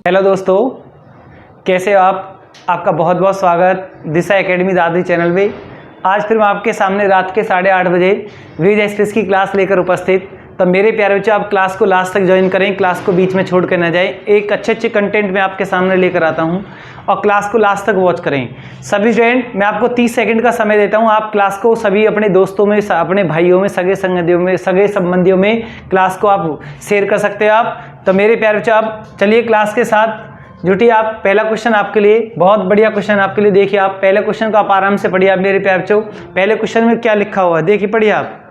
Hello दोस्तों, कैसे हो आप? आपका बहुत बहुत स्वागत दिशा एकेडमी दादरी चैनल में। आज फिर मैं आपके सामने रात के 8:30 बजे वीज एक्सप्रेस की क्लास लेकर उपस्थित। तो मेरे प्यारे बच्चों, आप क्लास को लास्ट तक ज्वाइन करें, क्लास को बीच में छोड़ कर न जाएं। एक अच्छे कंटेंट मैं आपके सामने लेकर आता हूं और क्लास को लास्ट तक वॉच करें। सभी स्टूडेंट, मैं आपको 30 सेकंड का समय देता हूं। आप क्लास को सभी अपने दोस्तों में, अपने भाइयों में, सगे संबंधियों में क्लास को आप शेयर कर सकते हैं आप। तो मेरे प्यारे बच्चों, आप चलिए क्लास के साथ जुटिए। आप पहला क्वेश्चन आपके लिए बहुत बढ़िया क्वेश्चन आपके लिए। देखिए, आप पहले क्वेश्चन को आप आराम से पढ़िए। आप मेरे प्यारे बच्चों, पहले क्वेश्चन में क्या लिखा हुआ है देखिए, पढ़िए आप।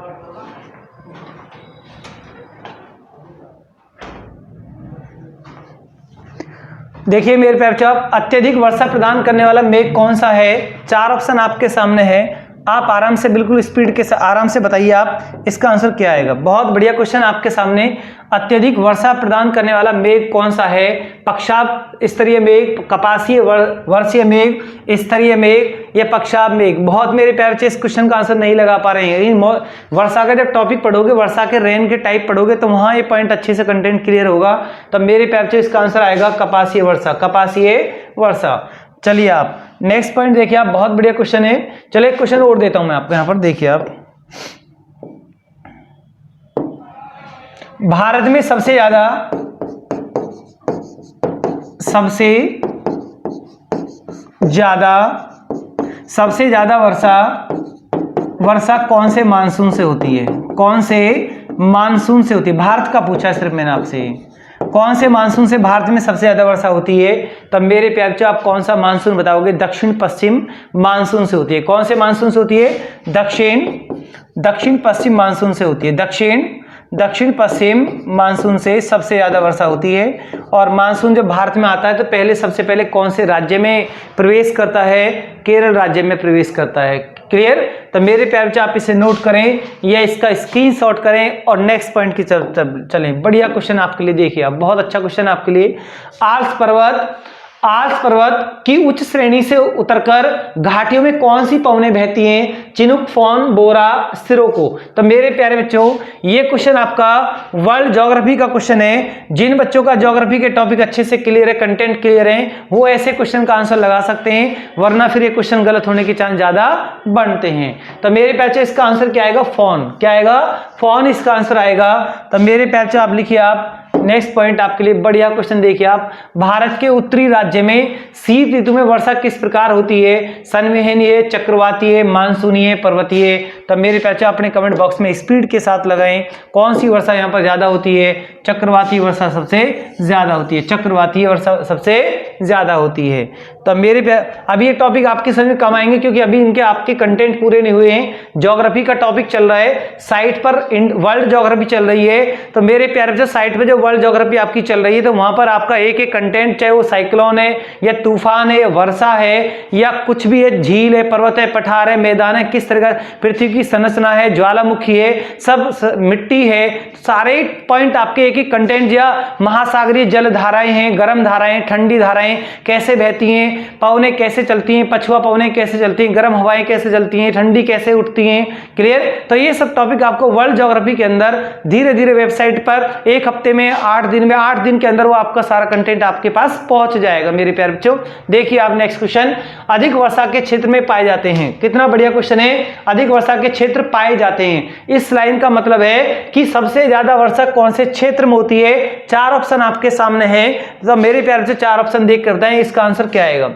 देखिए मेरे प्यारे बच्चों, अत्यधिक वर्षा प्रदान करने वाला मेघ कौन सा है? 4 ऑप्शन आपके सामने है। आप आराम से, बिल्कुल स्पीड के साथ आराम से बताइए आप, इसका आंसर क्या आएगा। बहुत बढ़िया क्वेश्चन आपके सामने। अत्यधिक वर्षा प्रदान करने वाला मेघ कौन सा है? पक्षाप स्तरीय मेघ, कपासीय वर्षीय मेघ, स्तरीय मेघ या पक्षाप मेघ। बहुत मेरे प्यारे बच्चे इस क्वेश्चन का आंसर नहीं लगा पा रहे हैं। वर्षा का जब टॉपिक पढ़ोगे, वर्षा के रेन के टाइप पढ़ोगे, तो वहां ये पॉइंट अच्छे से कंटेंट क्लियर होगा। तो मेरे प्यारे बच्चे, इसका आंसर आएगा कपासीय वर्षा, कपासीय वर्षा। चलिए आप नेक्स्ट पॉइंट देखिए आप, बहुत बढ़िया क्वेश्चन है। चलिए एक क्वेश्चन और देता हूं मैं आपको यहां पर। देखिए आप, भारत में सबसे ज्यादा वर्षा कौन से मानसून से होती है? कौन से मानसून से होती है? भारत का पूछा सिर्फ मैंने आपसे, कौन से मानसून से भारत में सबसे ज्यादा वर्षा होती है? तब मेरे प्यारे बच्चों, आप कौन सा मानसून बताओगे? दक्षिण पश्चिम मानसून से होती है। कौन से मानसून से होती है? दक्षिण पश्चिम मानसून से होती है। दक्षिण पश्चिम मानसून से सबसे ज्यादा वर्षा होती है। और मानसून जब भारत में आता है तो सबसे पहले कौन से राज्य में प्रवेश करता है? केरल राज्य में प्रवेश करता है। क्लियर? तो मेरे प्यारे बच्चे, आप इसे नोट करें या इसका स्क्रीनशॉट करें और नेक्स्ट पॉइंट की चलें। बढ़िया क्वेश्चन आपके लिए। देखिए आप, बहुत अच्छा क्वेश्चन आपके लिए। आल्प्स पर्वत की उच्च श्रेणी से उतरकर घाटियों में कौन सी पवनें बहती हैं? चिनुक, फॉन, बोरा, सिरोको। तो मेरे प्यारे बच्चों, ये क्वेश्चन आपका वर्ल्ड ज्योग्राफी का क्वेश्चन है। जिन बच्चों का ज्योग्राफी के टॉपिक अच्छे से क्लियर है, कंटेंट क्लियर है, वो ऐसे क्वेश्चन का आंसर लगा सकते हैं, वरना फिर ये क्वेश्चन गलत होने के चांस ज्यादा बनते हैं। तो मेरे प्यारे बच्चों, इसका आंसर क्या आएगा? फॉन। क्या आएगा? फॉन इसका आंसर आएगा। तो मेरे प्यारे बच्चों, आप लिखिए आप नेक्स्ट पॉइंट आपके लिए बढ़िया क्वेश्चन। देखिए आप, भारत के उत्तरी राज्य में शीत ऋतु में वर्षा किस प्रकार होती है? संवहनीय, चक्रवातीय, मानसूनीय, पर्वतीय। तो मेरे प्यारे, अपने कमेंट बॉक्स में स्पीड के साथ लगाएं कौन सी वर्षा यहाँ पर ज्यादा होती है। चक्रवाती वर्षा सबसे ज्यादा होती है। चक्रवातीय वर्षा सबसे ज्यादा होती है। तो मेरे प्यारे, अभी ये टॉपिक आपके समझ में कम आएंगे क्योंकि अभी इनके आपके कंटेंट पूरे नहीं हुए हैं। ज्योग्राफी का टॉपिक चल रहा है, साइट पर वर्ल्ड ज्योग्राफी चल रही है। तो मेरे प्यारे बच्चों, साइट पे जो वर्ल्ड ज्योग्राफी आपकी चल रही है, तो वहां पर आपका एक एक कंटेंट, चाहे वो साइक्लोन है या तूफान है, वर्षा है या कुछ भी है, झील है, पर्वत है, पठार है, मैदान है, किस तरह का पृथ्वी की संरचना है, ज्वालामुखी है, सब मिट्टी है, सारे पॉइंट आपके एक एक कंटेंट, या महासागरीय जल धाराएं हैं, गर्म धाराएं, ठंडी धाराएं कैसे बहती हैं, पवनें कैसे चलती हैं, पछुआ पवनें कैसे चलती हैं, गर्म हवाएं कैसे चलती हैं, ठंडी कैसे उठती हैं। क्लियर? तो ये सब टॉपिक आपको वर्ल्ड ज्योग्राफी के अंदर धीरे धीरे वेबसाइट पर एक हफ्ते में, 8 दिन के अंदर वो आपका सारा कंटेंट आपके पास पहुंच जाएगा। मेरे प्यारे बच्चों, देखिए आप नेक्स्ट क्वेश्चन, अधिक वर्षा के क्षेत्र में पाए जाते हैं। कितना बढ़िया क्वेश्चन है। अधिक वर्षा के क्षेत्र पाए जाते हैं, इस लाइन का मतलब है कि सबसे ज्यादा वर्षा कौन से क्षेत्र में होती है। 4 ऑप्शन आपके सामने है। तो मेरे प्यारे बच्चों, 4 ऑप्शन देख करते हैं, इसका आंसर क्या आएगा।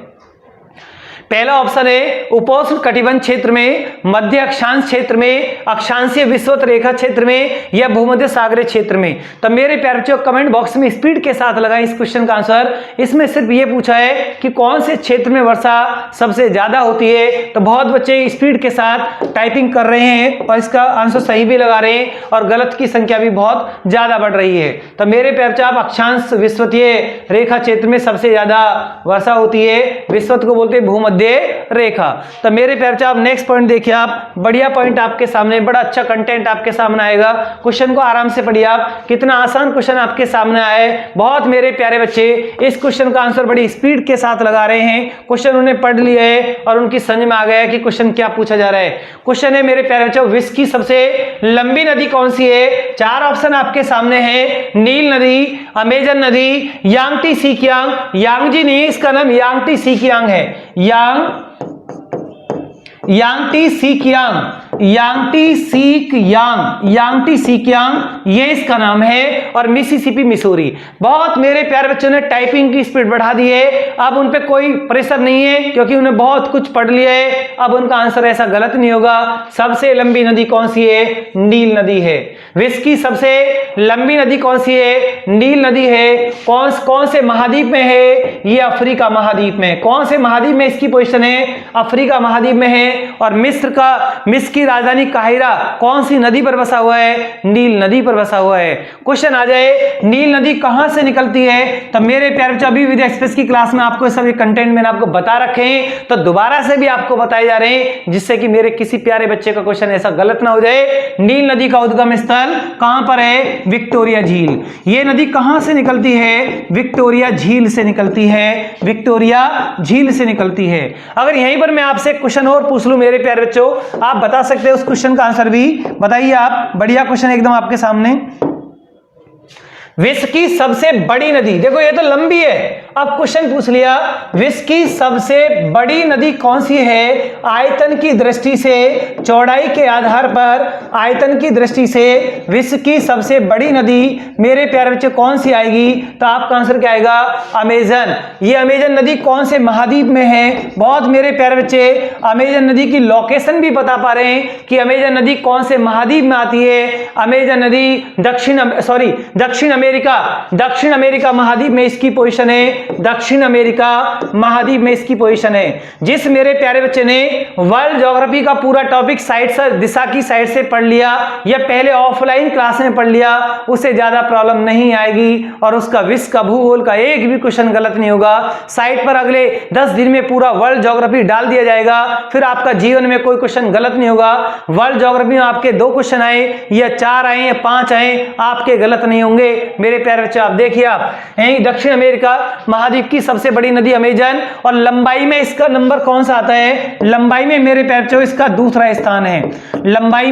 पहला ऑप्शन है उपोष्ण कटिबंध क्षेत्र में, मध्य अक्षांश क्षेत्र में, अक्षांशीय विषुवत रेखा क्षेत्र में या भूमध्य सागरीय क्षेत्र में। तो मेरे प्यारे बच्चों, कमेंट बॉक्स में स्पीड के साथ लगाएं इस क्वेश्चन का आंसर। इसमें सिर्फ ये पूछा है कि कौन से क्षेत्र में वर्षा सबसे ज्यादा होती है। तो बहुत बच्चे स्पीड के साथ टाइपिंग कर रहे हैं और इसका आंसर सही भी लगा रहे हैं और गलत की संख्या भी बहुत ज्यादा बढ़ रही है। तो मेरे प्यारे बच्चों, आप अक्षांश विषुवतीय रेखा क्षेत्र में सबसे ज्यादा वर्षा होती है। विषुवत को बोलते हैं भूमध्य भूमध्य रेखा। तो मेरे प्यारे बच्चों आप नेक्स्ट पॉइंट देखिए, आप बढ़िया पॉइंट आपके सामने, बड़ा अच्छा कंटेंट आपके सामने आएगा। क्वेश्चन को आराम से पढ़िए आप, कितना आसान क्वेश्चन आपके सामने आया है। बहुत मेरे प्यारे बच्चे इस क्वेश्चन का आंसर बड़ी स्पीड के साथ लगा रहे हैं। क्वेश्चन उन्हें पढ़ लिया है और उनकी समझ में आ गया है कि क्वेश्चन क्या पूछा जा रहा है। क्वेश्चन है मेरे प्यारे बच्चों, विश्व की सबसे लंबी नदी कौन सी है? चार ऑप्शन आपके सामने है, नील नदी, अमेजन नदी, यांगटी सीकियांग, यांगजी नहीं, इसका नाम यांगटी सीकियांग है, यांगटी सीकियांग, यांगटी सीकियांग ये इसका नाम है, और मिसिसिपी मिसूरी। बहुत मेरे प्यारे बच्चों ने टाइपिंग की स्पीड बढ़ा दी है, अब उन पे कोई प्रेशर नहीं है क्योंकि उन्हें बहुत कुछ पढ़ लिया है। अब उनका आंसर ऐसा गलत नहीं होगा। सबसे लंबी नदी कौन सी है? नील नदी है। विश्व की सबसे लंबी नदी कौन सी है? नील नदी है। कौन से महाद्वीप में है? ये अफ्रीका महाद्वीप में। कौन से महाद्वीप में इसकी पोजीशन है? अफ्रीका महाद्वीप में है। और मिस्र की राजधानी काहिरा कौन सी नदी पर बसा हुआ है? नील नदी पर बसा हुआ है। क्वेश्चन आ जाए, नील नदी कहां से निकलती है? तो मेरे प्यारे बच्चों अभी विद्या एक्सप्रेस की क्लास में आपको सभी कंटेंट मैंने आपको बता रखे हैं, तो दोबारा से भी आपको बताए जा रहे हैं जिससे कि मेरे किसी प्यारे बच्चे का क्वेश्चन ऐसा गलत ना हो जाए। नील नदी का उद्गम स्थल कहां पर है? विक्टोरिया झील। ये नदी कहां से निकलती है? विक्टोरिया झील से निकलती है, विक्टोरिया झील से निकलती है। अगर यहीं पर मैं आपसे क्वेश्चन और पूछ लूं मेरे प्यारे बच्चों, आप बता सकते हैं उस क्वेश्चन का आंसर भी? बताइए आप, बढ़िया क्वेश्चन एकदम आपके सामने। विश्व की सबसे बड़ी नदी, देखो ये तो लंबी है, अब क्वेश्चन पूछ लिया विश्व की सबसे बड़ी नदी कौन सी है? आयतन की दृष्टि से, चौड़ाई के आधार पर, आयतन की दृष्टि से विश्व की सबसे बड़ी नदी मेरे प्यारे बच्चे कौन सी आएगी? तो आपका आंसर क्या आएगा? अमेजन। ये अमेजन नदी कौन से महाद्वीप में है? बहुत मेरे प्यारे बच्चे अमेजन नदी की लोकेशन भी बता पा रहे हैं कि अमेजन नदी कौन से महाद्वीप में आती है। अमेजन नदी दक्षिण अमेरिका महाद्वीप में इसकी पोजीशन है, दक्षिण अमेरिका महाद्वीप में इसकी पोजीशन है। जिस मेरे प्यारे बच्चे ने वर्ल्ड ज्योग्राफी का पूरा टॉपिक साइड से, दिशा की साइड से पढ़ लिया या पहले ऑफलाइन क्लास में पढ़ लिया, उसे ज्यादा प्रॉब्लम नहीं आएगी और उसका विश्व का भूगोल का एक भी क्वेश्चन गलत नहीं होगा। साइड पर अगले 10 दिन में पूरा वर्ल्ड ज्योग्राफी डाल दिया जाएगा, फिर आपका जीवन में कोई क्वेश्चन गलत नहीं होगा। वर्ल्ड ज्योग्राफी में आपके 2 क्वेश्चन आए या 4 आए या 5 आए, आपके गलत नहीं होंगे मेरे प्यारे बच्चे। आप देखिए, आप दक्षिण अमेरिका महाद्वीप की सबसे बड़ी नदी अमेजन, और लंबाई में इसका नंबर कौन सा आता है? लंबाई में मेरे प्यारे बच्चों इसका दूसरा स्थान है। लंबाई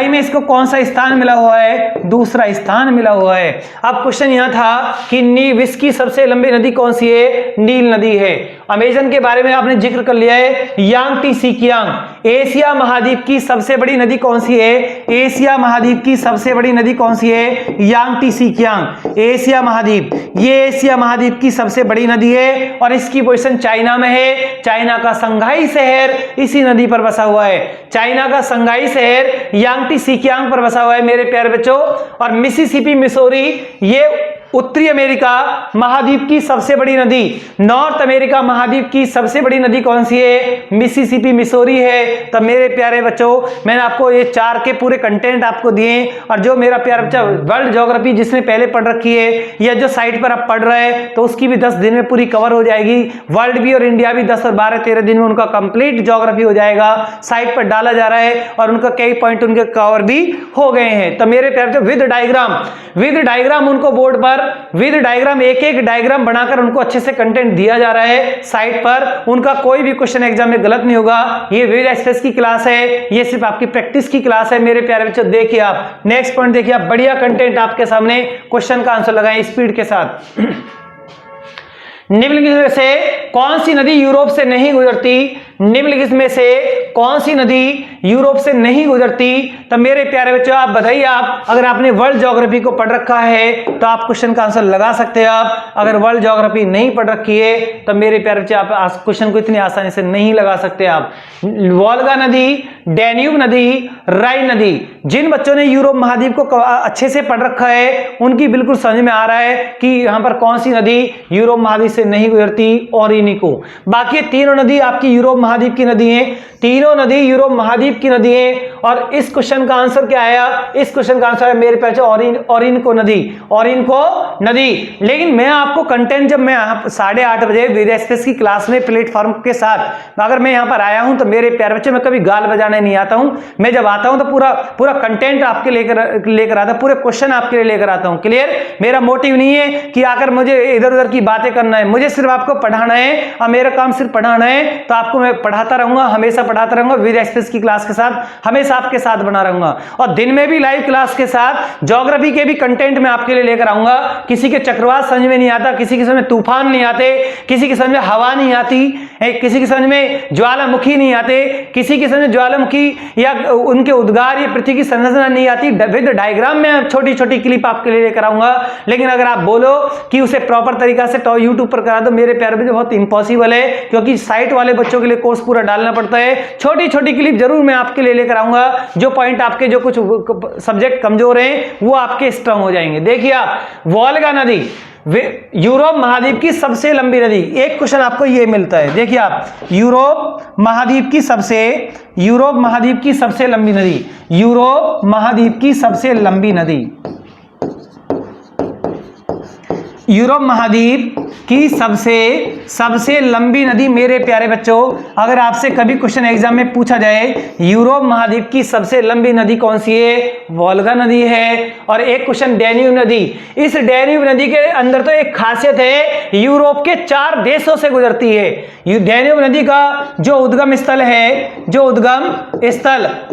में इसको कौन सा स्थान मिला हुआ है? दूसरा स्थान मिला हुआ है। अब क्वेश्चन यहां था कि विश्व की सबसे लंबी नदी कौन सी है? नील नदी है। अमेजन के बारे में आपने जिक्र कर लिया है, यांगटी सीकियांग। एशिया महाद्वीप की सबसे बड़ी नदी कौन सी है? एशिया महाद्वीप की सबसे बड़ी नदी कौन सी है? यांगटी सीकियांग। एशिया महाद्वीप, ये एशिया महाद्वीप की सबसे बड़ी नदी है और इसकी पोजीशन चाइना में है। चाइना का संघाई शहर इसी नदी पर बसा हुआ है। चाइना का संघाई शहर यांगटी सीकियांग पर बसा हुआ है मेरे प्यारे बच्चों। और मिसिसिपी मिसूरी, ये उत्तरी अमेरिका महाद्वीप की सबसे बड़ी नदी। नॉर्थ अमेरिका महाद्वीप की सबसे बड़ी नदी कौन सी है? मिसिसिपी मिसूरी है। तो मेरे प्यारे बच्चों मैंने आपको ये 4 के पूरे कंटेंट आपको दिए, और जो मेरा प्यारा बच्चा वर्ल्ड ज्योग्राफी जिसने पहले पढ़ रखी है या जो साइट पर आप पढ़ रहे हैं, तो उसकी भी 10 दिन में पूरी कवर हो जाएगी। वर्ल्ड भी और इंडिया भी 10 और 12-13 दिन में उनका कंप्लीट ज्योग्राफी हो जाएगा। साइट पर डाला जा रहा है और उनका कई पॉइंट उनके कवर भी हो गए हैं। तो मेरे प्यारे बच्चों विद डायग्राम उनको बोर्ड पर विद डायग्राम, एक डायग्राम बनाकर उनको अच्छे से कंटेंट दिया जा रहा है साइट पर। उनका कोई भी क्वेश्चन एग्जाम में गलत नहीं होगा। ये विद एक्सप्रेस की क्लास है, ये सिर्फ आपकी प्रैक्टिस की क्लास है मेरे प्यारे बच्चों। देखिए आप नेक्स्ट पॉइंट देखिए, आप बढ़िया कंटेंट आपके सामने, क्वेश्चन का आंसर लगाएं स्पीड के साथ। निम्नलिखित में से कौन सी नदी यूरोप से नहीं गुजरती? निम्नलिखित में से कौन सी नदी यूरोप से नहीं गुजरती? तो मेरे प्यारे बच्चों आप बताइए, आप अगर आपने वर्ल्ड ज्योग्राफी को पढ़ रखा है तो आप क्वेश्चन का आंसर लगा सकते हैं। आप अगर वर्ल्ड ज्योग्राफी नहीं पढ़ रखी है तो मेरे प्यारे बच्चे आप क्वेश्चन को इतनी आसानी से नहीं लगा सकते। आप वोल्गा नदी, डैन्यूब नदी, राइन नदी, जिन बच्चों ने यूरोप महाद्वीप को अच्छे से पढ़ रखा है उनकी बिल्कुल समझ में आ रहा है कि यहाँ पर कौन सी नदी यूरोप महाद्वीप से नहीं गुजरती, ओरिनिको। बाकी तीनों नदी आपकी यूरोप महाद्वीप की नदी हैं, तीनों नदी यूरोप महाद्वीप की नदी हैं। और इस क्वेश्चन का आंसर क्या आया, इस क्वेश्चन का आंसर है मेरे पास ओरिनको नदी, ओरिनको नदी। लेकिन मैं आपको कंटेंट जब मैं 8:30 बजे विद एक्सप्रेस की क्लास में प्लेटफॉर्म के साथ अगर मैं यहाँ पर आया हूं तो मेरे प्यारे बच्चे मैं कभी गाल बजाने नहीं आता हूं। मैं जब आता हूं तो पूरा कंटेंट आपके लेकर आता हूं, पूरे क्वेश्चन आपके लिए लेकर आता हूं। क्लियर? मेरा मोटिव नहीं है कि आकर मुझे इधर उधर की बातें करना है, मुझे सिर्फ आपको पढ़ाना है और मेरा काम सिर्फ पढ़ाना है। तो आपको मैं पढ़ाता रहूंगा, हमेशा पढ़ाता रहूंगा विद एक्सप्रेस की क्लास के साथ, हमेशा आपके साथ बना रहूंगा। और दिन में भी लाइव क्लास के साथ ज्योग्राफी के भी कंटेंट मैं आपके लिए लेकर आऊंगा। किसी के चक्रवात समझ में नहीं आता, किसी के समझ में तूफान नहीं आते, किसी के समझ में हवा नहीं आती, किसी के समझ में ज्वालामुखी नहीं आते, किसी के समझ में ज्वालामुखी या उनके उद्गार या पृथ्वी की संरचना नहीं आती। विद डायग्राम में छोटी छोटी क्लिप आपके लिए लेकर आऊंगा। लेकिन अगर आप बोलो कि उसे प्रॉपर तरीका से यूट्यूब पर करा दो, मेरे प्यारे बच्चों बहुत इंपॉसिबल है, क्योंकि साइट वाले बच्चों के लिए कोर्स पूरा डालना पड़ता है। छोटी छोटी क्लिप जरूर मैं आपके लिए लेकर आऊंगा, जो पॉइंट आपके जो कुछ सब्जेक्ट कमजोर हैं वो आपके स्ट्रांग हो जाएंगे। देखिए आप, वोल्गा नदी यूरोप महाद्वीप की सबसे लंबी नदी, एक क्वेश्चन आपको ये मिलता है। देखिए आप, यूरोप महाद्वीप की सबसे लंबी नदी, यूरोप महाद्वीप की सबसे लंबी नदी, यूरोप महाद्वीप की सबसे लंबी नदी। मेरे प्यारे बच्चों, अगर आपसे कभी क्वेश्चन एग्जाम में पूछा जाए यूरोप महाद्वीप की सबसे लंबी नदी कौन सी है, वोल्गा नदी है। और एक क्वेश्चन डैन्यूब नदी, इस डैन्यूब नदी के अंदर तो एक खासियत है, यूरोप के 4 देशों से गुजरती है। डैन्यूब नदी का जो उद्गम स्थल है,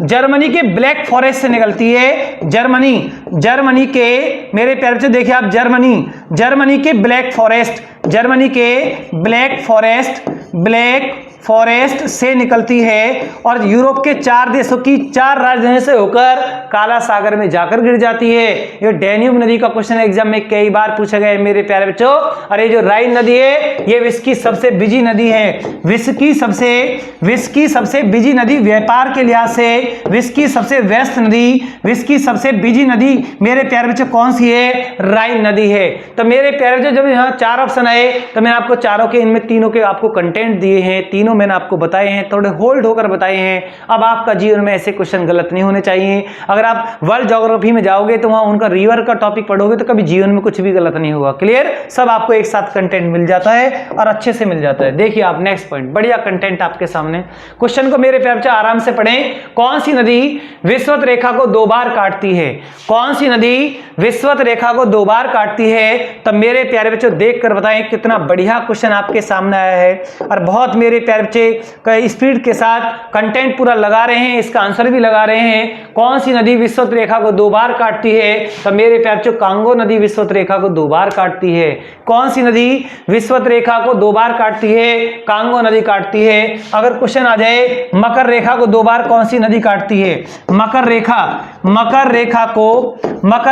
जर्मनी के ब्लैक फॉरेस्ट से निकलती है। जर्मनी के मेरे प्यारे बच्चों देखिए आप, जर्मनी के ब्लैक फॉरेस्ट से निकलती है और यूरोप के 4 देशों की 4 राजधानियों से होकर काला सागर में जाकर गिर जाती है। ये डैन्यूब नदी का क्वेश्चन एग्जाम में कई बार पूछा गया है मेरे प्यारे बच्चों। और ये जो राइन नदी है, ये विश्व की सबसे बिजी नदी है, विश्व की सबसे बिजी नदी, व्यापार के लिहाज से विश्व की सबसे व्यस्त नदी, विश्व की सबसे बिजी नदी मेरे प्यारे बच्चों कौन सी है, राइन नदी है। तो मेरे प्यारे बच्चों, जब यहाँ 4 ऑप्शन आए तो मैंने आपको चारों के, इनमें तीनों के आपको कंटेंट दिए हैं, तीनों मैंने आपको बताए हैं, थोड़े होल्ड होकर बताए हैं। अब आपका जीवन में ऐसे क्वेश्चन गलत नहीं होने चाहिए। अगर आप वर्ल्ड ज्योग्राफी में जाओगे तो वहां उनका रिवर का टॉपिक पढ़ोगे तो कभी जीवन में कुछ भी गलत नहीं होगा। क्लियर? सब आपको एक साथ कंटेंट मिल जाता है और अच्छे से मिल जाता है। देखिए आप, नेक्स्ट पॉइंट, बढ़िया कंटेंट आपके सामने। क्वेश्चन को मेरे प्यारे बच्चे आराम से पढ़ें। कौन सी नदी विषुवत रेखा को 2 बार काटती है? कौन सी नदी विषुवत रेखा को 2 बार काटती है? तब मेरे प्यारे बच्चों देख कर बताएं, कितना बढ़िया क्वेश्चन आपके सामने आया है। और बहुत मेरे प्यारे बच्चे स्पीड के साथ कंटेंट पूरा लगा रहे हैं, इसका आंसर भी लगा रहे हैं। कौन सी नदी विषुवत रेखा को 2 बार काटती है? तो मेरे प्यारे बच्चों, कांगो नदी विषुवत रेखा को 2 बार काटती है। कौन सी नदी विषुवत रेखा को 2 बार काटती है? कांगो नदी काटती है। अगर क्वेश्चन आ जाए मकर रेखा को 2 बार कौन सी नदी काटती है? मकर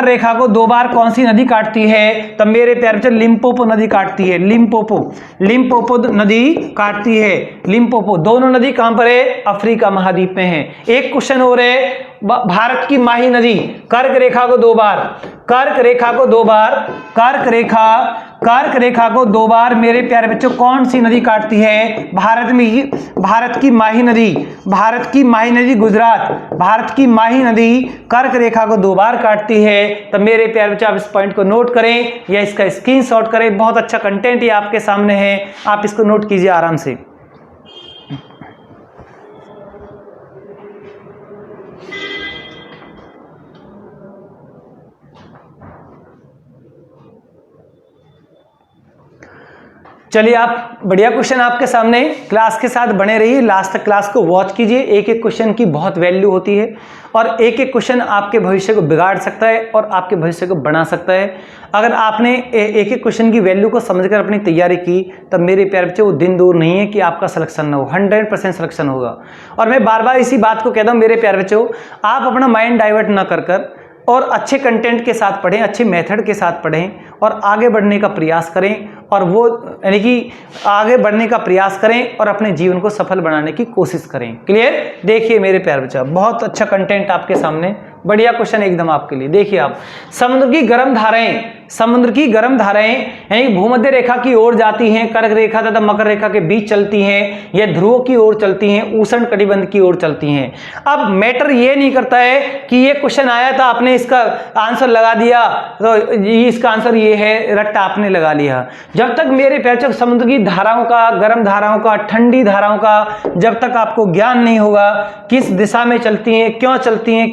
रेखा को 2 बार कौन सी नदी काटती है? तब मेरे प्यारे बच्चों, लिम्पोपो नदी काटती है। लिम्पोपो नदी काटती है। लिम्पोपो, दोनों नदी कहां पर है? अफ्रीका महाद्वीप में है। एक क्वेश्चन हो रहे, भारत की माही नदी कर्क रेखा को 2 बार, कर्क रेखा को 2 बार मेरे प्यारे बच्चों कौन सी नदी काटती है? भारत की माही नदी गुजरात, भारत की माही नदी कर्क रेखा को 2 बार काटती है। तो मेरे प्यारे बच्चों, आप इस पॉइंट को नोट करें या इसका स्क्रीनशॉट करें। बहुत अच्छा कंटेंट ये आपके सामने है, आप इसको नोट कीजिए आराम से। चलिए आप, बढ़िया क्वेश्चन आपके सामने, क्लास के साथ बने रहिए, लास्ट तक क्लास को वॉच कीजिए। एक एक क्वेश्चन की बहुत वैल्यू होती है और एक एक क्वेश्चन आपके भविष्य को बिगाड़ सकता है और आपके भविष्य को बना सकता है। अगर आपने एक एक क्वेश्चन की वैल्यू को समझकर अपनी तैयारी की, तब मेरे प्यारे बच्चे वो दिन दूर नहीं है कि आपका सिलेक्शन ना हो, 100% सिलेक्शन होगा। और मैं बार बार इसी बात को कहता हूँ मेरे प्यारे बच्चों, आप अपना माइंड डाइवर्ट ना कर और अच्छे कंटेंट के साथ पढ़ें, अच्छे मेथड के साथ पढ़ें और आगे बढ़ने का प्रयास करें। और वो यानी कि आगे बढ़ने का प्रयास करें और अपने जीवन को सफल बनाने की कोशिश करें। क्लियर? देखिए मेरे प्यारे बच्चा, बहुत अच्छा कंटेंट आपके सामने, बढ़िया क्वेश्चन एकदम आपके लिए। देखिए आप, समुद्र की गर्म धाराएं समुद्र की गर्म धाराएं यानी भूमध्य रेखा की ओर जाती हैं, कर्क रेखा तथा मकर रेखा के बीच चलती हैं, या ध्रुवों की ओर चलती हैं, उष्ण कटिबंध की ओर चलती हैं। अब मैटर ये नहीं करता है कि ये क्वेश्चन आया था आपने इसका आंसर लगा दिया तो इसका आंसर ये है, रट्टा आपने लगा लिया। जब तक मेरे प्यारे समुद्र की धाराओं का, गर्म धाराओं का, ठंडी धाराओं का जब तक आपको ज्ञान नहीं होगा, किस दिशा में चलती हैं,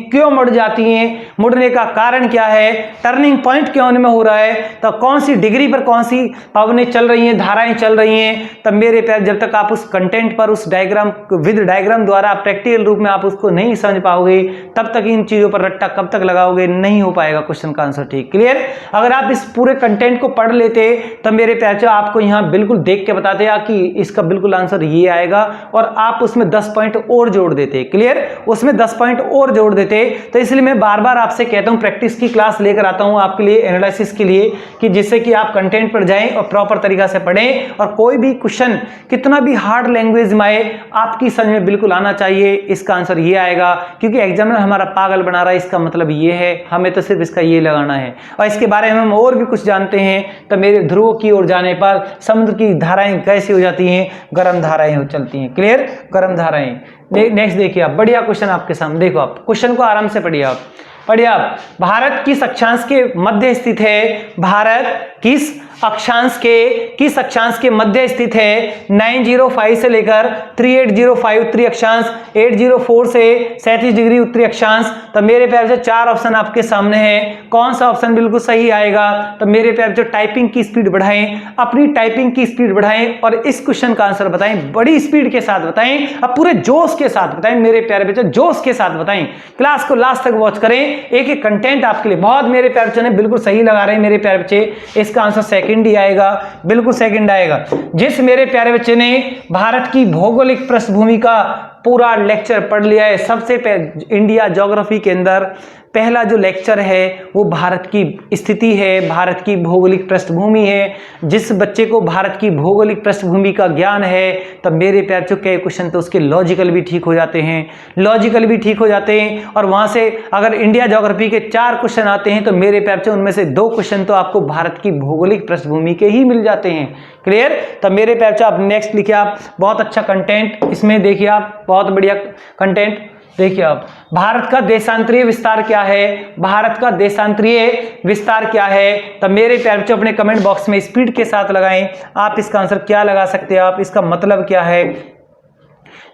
क्यों मुड़ जाती हैं, मुड़ने का कारण क्या है, टर्निंग पॉइंट क्यों उनमें हो रहा है, तो कौन सी डिग्री पर कौन सी पवनें चल रही हैं, धाराएं चल रही हैं, तब मेरे प्यारे जब तक आप उस कंटेंट पर उस डायग्राम विद डायग्राम द्वारा प्रैक्टिकल रूप में आप उसको नहीं समझ पाओगे, तब तक इन चीजों पर रट्टा कब तक लगाओगे, नहीं हो पाएगा क्वेश्चन का आंसर। ठीक क्लियर। अगर आप इस पूरे कंटेंट को पढ़ लेते तब मेरे प्यारे आपको यहां बिल्कुल देख के बताते कि इसका बिल्कुल आंसर ये आएगा, और आप उसमें 10 पॉइंट और जोड़ देते। क्लियर, उसमें 10 पॉइंट और जोड़ देते। तो इसलिए मैं बार बार आपसे कहता हूं, प्रैक्टिस की क्लास लेकर आता हूं आपके लिए, एनालिसिस के लिए, कि जिससे कि आप कंटेंट पर जाएं और प्रॉपर तरीका से पढ़ें, और कोई भी क्वेश्चन कितना भी हार्ड लैंग्वेज में आए आपकी समझ में बिल्कुल आना चाहिए। इसका आंसर ये आएगा, क्योंकि एग्जामिनर हमारा पागल बना रहा है, इसका मतलब ये है, हमें तो सिर्फ इसका ये लगाना है। और इसके बारे में हम और भी कुछ जानते हैं तो मेरे ध्रुवों की ओर जाने पर समुद्र की धाराएं कैसे हो जाती हैं, गर्म धाराएं हो चलती हैं। क्लियर, गर्म धाराएं। नेक्स्ट देखिए आप, बढ़िया क्वेश्चन आपके सामने, देखो आप क्वेश्चन को आराम से पढ़िए आप, भारत किस अक्षांश के मध्य स्थित है, भारत किस अक्षांश के मध्य स्थित है, 905 से लेकर 3805 उत्तरी अक्षांश, 804 से 37 डिग्री उत्तरी अक्षांश। तो मेरे प्यारे से 4 ऑप्शन आपके सामने हैं, कौन सा ऑप्शन बिल्कुल सही आएगा। तो मेरे प्यारे जो टाइपिंग की स्पीड बढ़ाएं, अपनी टाइपिंग की स्पीड बढ़ाएं और इस क्वेश्चन का आंसर बताएं, बड़ी स्पीड के साथ बताएं, अब पूरे जोश के साथ बताएं मेरे प्यारे बच्चे, जोश के साथ बताएं। क्लास को लास्ट तक वॉच करें, एक एक कंटेंट आपके लिए बहुत मेरे प्यारे बच्चे ने बिल्कुल सही लगा रहे हैं मेरे प्यारे बच्चे। इसका आंसर सेकंड ही आएगा, बिल्कुल सेकंड आएगा। जिस मेरे प्यारे बच्चे ने भारत की भौगोलिक पृष्ठभूमि का पूरा लेक्चर पढ़ लिया है, सबसे पहले इंडिया ज्योग्राफी के अंदर पहला जो लेक्चर है वो भारत की स्थिति है, भारत की भौगोलिक पृष्ठभूमि है। जिस बच्चे को भारत की भौगोलिक पृष्ठभूमि का ज्ञान है तब मेरे प्यारे बच्चों के क्वेश्चन तो उसके लॉजिकल भी ठीक हो जाते हैं, और वहां से अगर इंडिया ज्योग्राफी के 4 क्वेश्चन आते हैं तो मेरे प्यारे बच्चों उनमें से 2 क्वेश्चन तो आपको भारत की भौगोलिक पृष्ठभूमि के ही मिल जाते हैं। क्लियर। तब मेरे प्यारे बच्चों आप नेक्स्ट लिखिए, आप बहुत अच्छा कंटेंट इसमें देखिए, आप बहुत बढ़िया कंटेंट देखिए। आप भारत का देशांतरीय विस्तार क्या है, भारत का देशांतरीय विस्तार क्या है। तब मेरे प्यारे बच्चों अपने कमेंट बॉक्स में स्पीड के साथ लगाएं, आप इसका आंसर क्या लगा सकते हैं, आप इसका मतलब क्या है।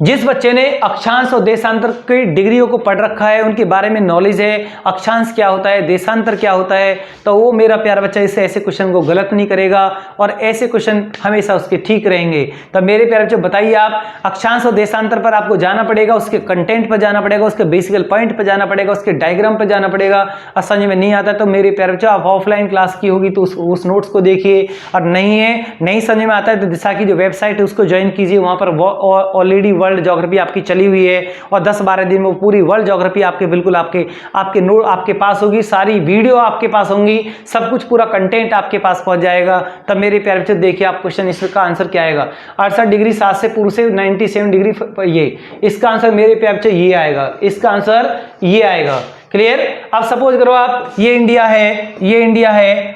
जिस बच्चे ने अक्षांश और देशांतर की डिग्रियों को पढ़ रखा है, उनके बारे में नॉलेज है, अक्षांश क्या होता है, देशांतर क्या होता है, तो वो मेरा प्यारा बच्चा इससे ऐसे क्वेश्चन को गलत नहीं करेगा और ऐसे क्वेश्चन हमेशा उसके ठीक रहेंगे। तब मेरे प्यारे बच्चों बताइए, आप अक्षांश और देशांतर पर आपको जाना पड़ेगा, उसके कंटेंट पर जाना पड़ेगा, उसके बेसिकल पॉइंट पर जाना पड़ेगा, उसके डायग्राम पर जाना पड़ेगा। और समझ में नहीं आता तो मेरे प्यारे बच्चों आप ऑफलाइन क्लास की होगी तो उस नोट्स को देखिए, और नहीं समझ में आता है तो दिशा की जो वेबसाइट है उसको ज्वाइन कीजिए, वहां पर ऑलरेडी वर्ल्ड ज्योग्राफी आपकी चली हुई है और 10-12 दिन में पूरी वर्ल्ड ज्योग्राफी आपके बिल्कुल आपके नोट आपके पास होगी, सारी वीडियो आपके पास होंगी, सब कुछ पूरा कंटेंट आपके पास पहुंच जाएगा। तब मेरे प्यारे बच्चे देखिए आप क्वेश्चन, इसका आंसर क्या आएगा। 68 डिग्री 7 से पूर्व से 97 डिग्री, ये इसका आंसर मेरे प्यारे बच्चे ये आएगा, इसका आंसर ये आएगा। क्लियर। अब सपोज करो आप ये इंडिया है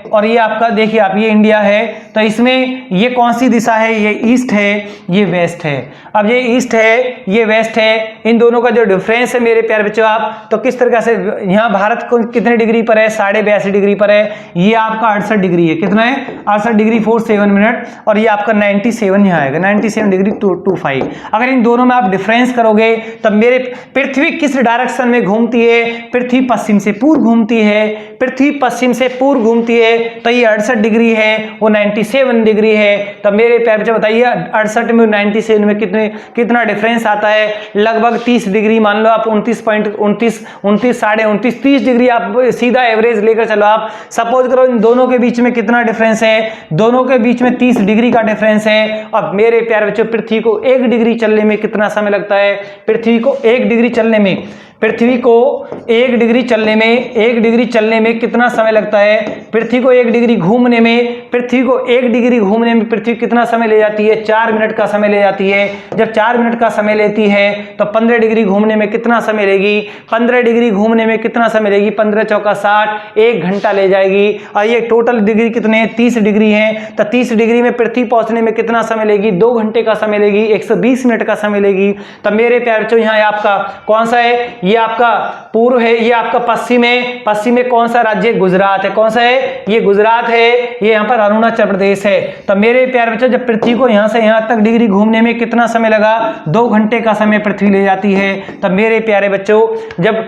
और ये आपका देखिए आप ये इंडिया है, तो इसमें ये कौन सी दिशा है, ये ईस्ट है, ये वेस्ट है। अब ये ईस्ट है, ये वेस्ट है, इन दोनों का जो डिफरेंस है मेरे प्यारे बच्चों आप, तो किस तरीके से यहाँ भारत को कितने डिग्री पर है, 82.5 डिग्री पर है, ये आपका 68 डिग्री है, कितना है 68 डिग्री 47 मिनट, और ये आपका 97 यहाँ आएगा, 97 डिग्री 225। अगर इन दोनों में आप डिफरेंस करोगे तब मेरे पृथ्वी किस डायरेक्शन में घूमती है, पृथ्वी पश्चिम से पूर्व घूमती है, पृथ्वी पश्चिम से पूर्व घूमती है, तो ये 68 डिग्री है, वो 97 डिग्री है। तब मेरे प्यारे बच्चे बताइए 68 में 97 में कितना डिफरेंस आता है, लगभग 30 डिग्री मान लो आप, 29.29 30 डिग्री आप सीधा एवरेज लेकर चलो। आप सपोज करो इन दोनों के बीच में कितना डिफरेंस है, दोनों के बीच में 30 डिग्री का डिफरेंस है। अब मेरे प्यारे बच्चों पृथ्वी को 1 डिग्री चलने में कितना समय लगता है, पृथ्वी को 1 डिग्री चलने में पृथ्वी को 1 डिग्री चलने में कितना समय लगता है? पृथ्वी को 1 डिग्री घूमने में पृथ्वी कितना समय ले जाती है? 4 मिनट का समय ले जाती है। जब 4 मिनट का समय लेती है तो 15 डिग्री घूमने में कितना समय लेगी? 15 डिग्री घूमने में कितना समय लेगी? 15 चौका 60, 1 घंटा ले जाएगी। और ये टोटल डिग्री कितने? 30 डिग्री हैं। तो 30 डिग्री में पृथ्वी पहुंचने में कितना समय लेगी? 2 घंटे का समय लेगी, 120 मिनट का समय लेगी। तो मेरे प्यारे बच्चों, यहाँ आपका कौन सा है? ये आपका पूर्व है, ये आपका पश्चिम है। पश्चिम में कौन सा राज्य? गुजरात है। कौन सा है? ये गुजरात है। ये यहाँ पर अरुणाचल प्रदेश है। तो मेरे प्यारे बच्चों, जब पृथ्वी को यहाँ से यहाँ तक डिग्री घूमने में कितना समय लगा? 2 घंटे का समय पृथ्वी ले जाती है। तो मेरे प्यारे बच्चों, जब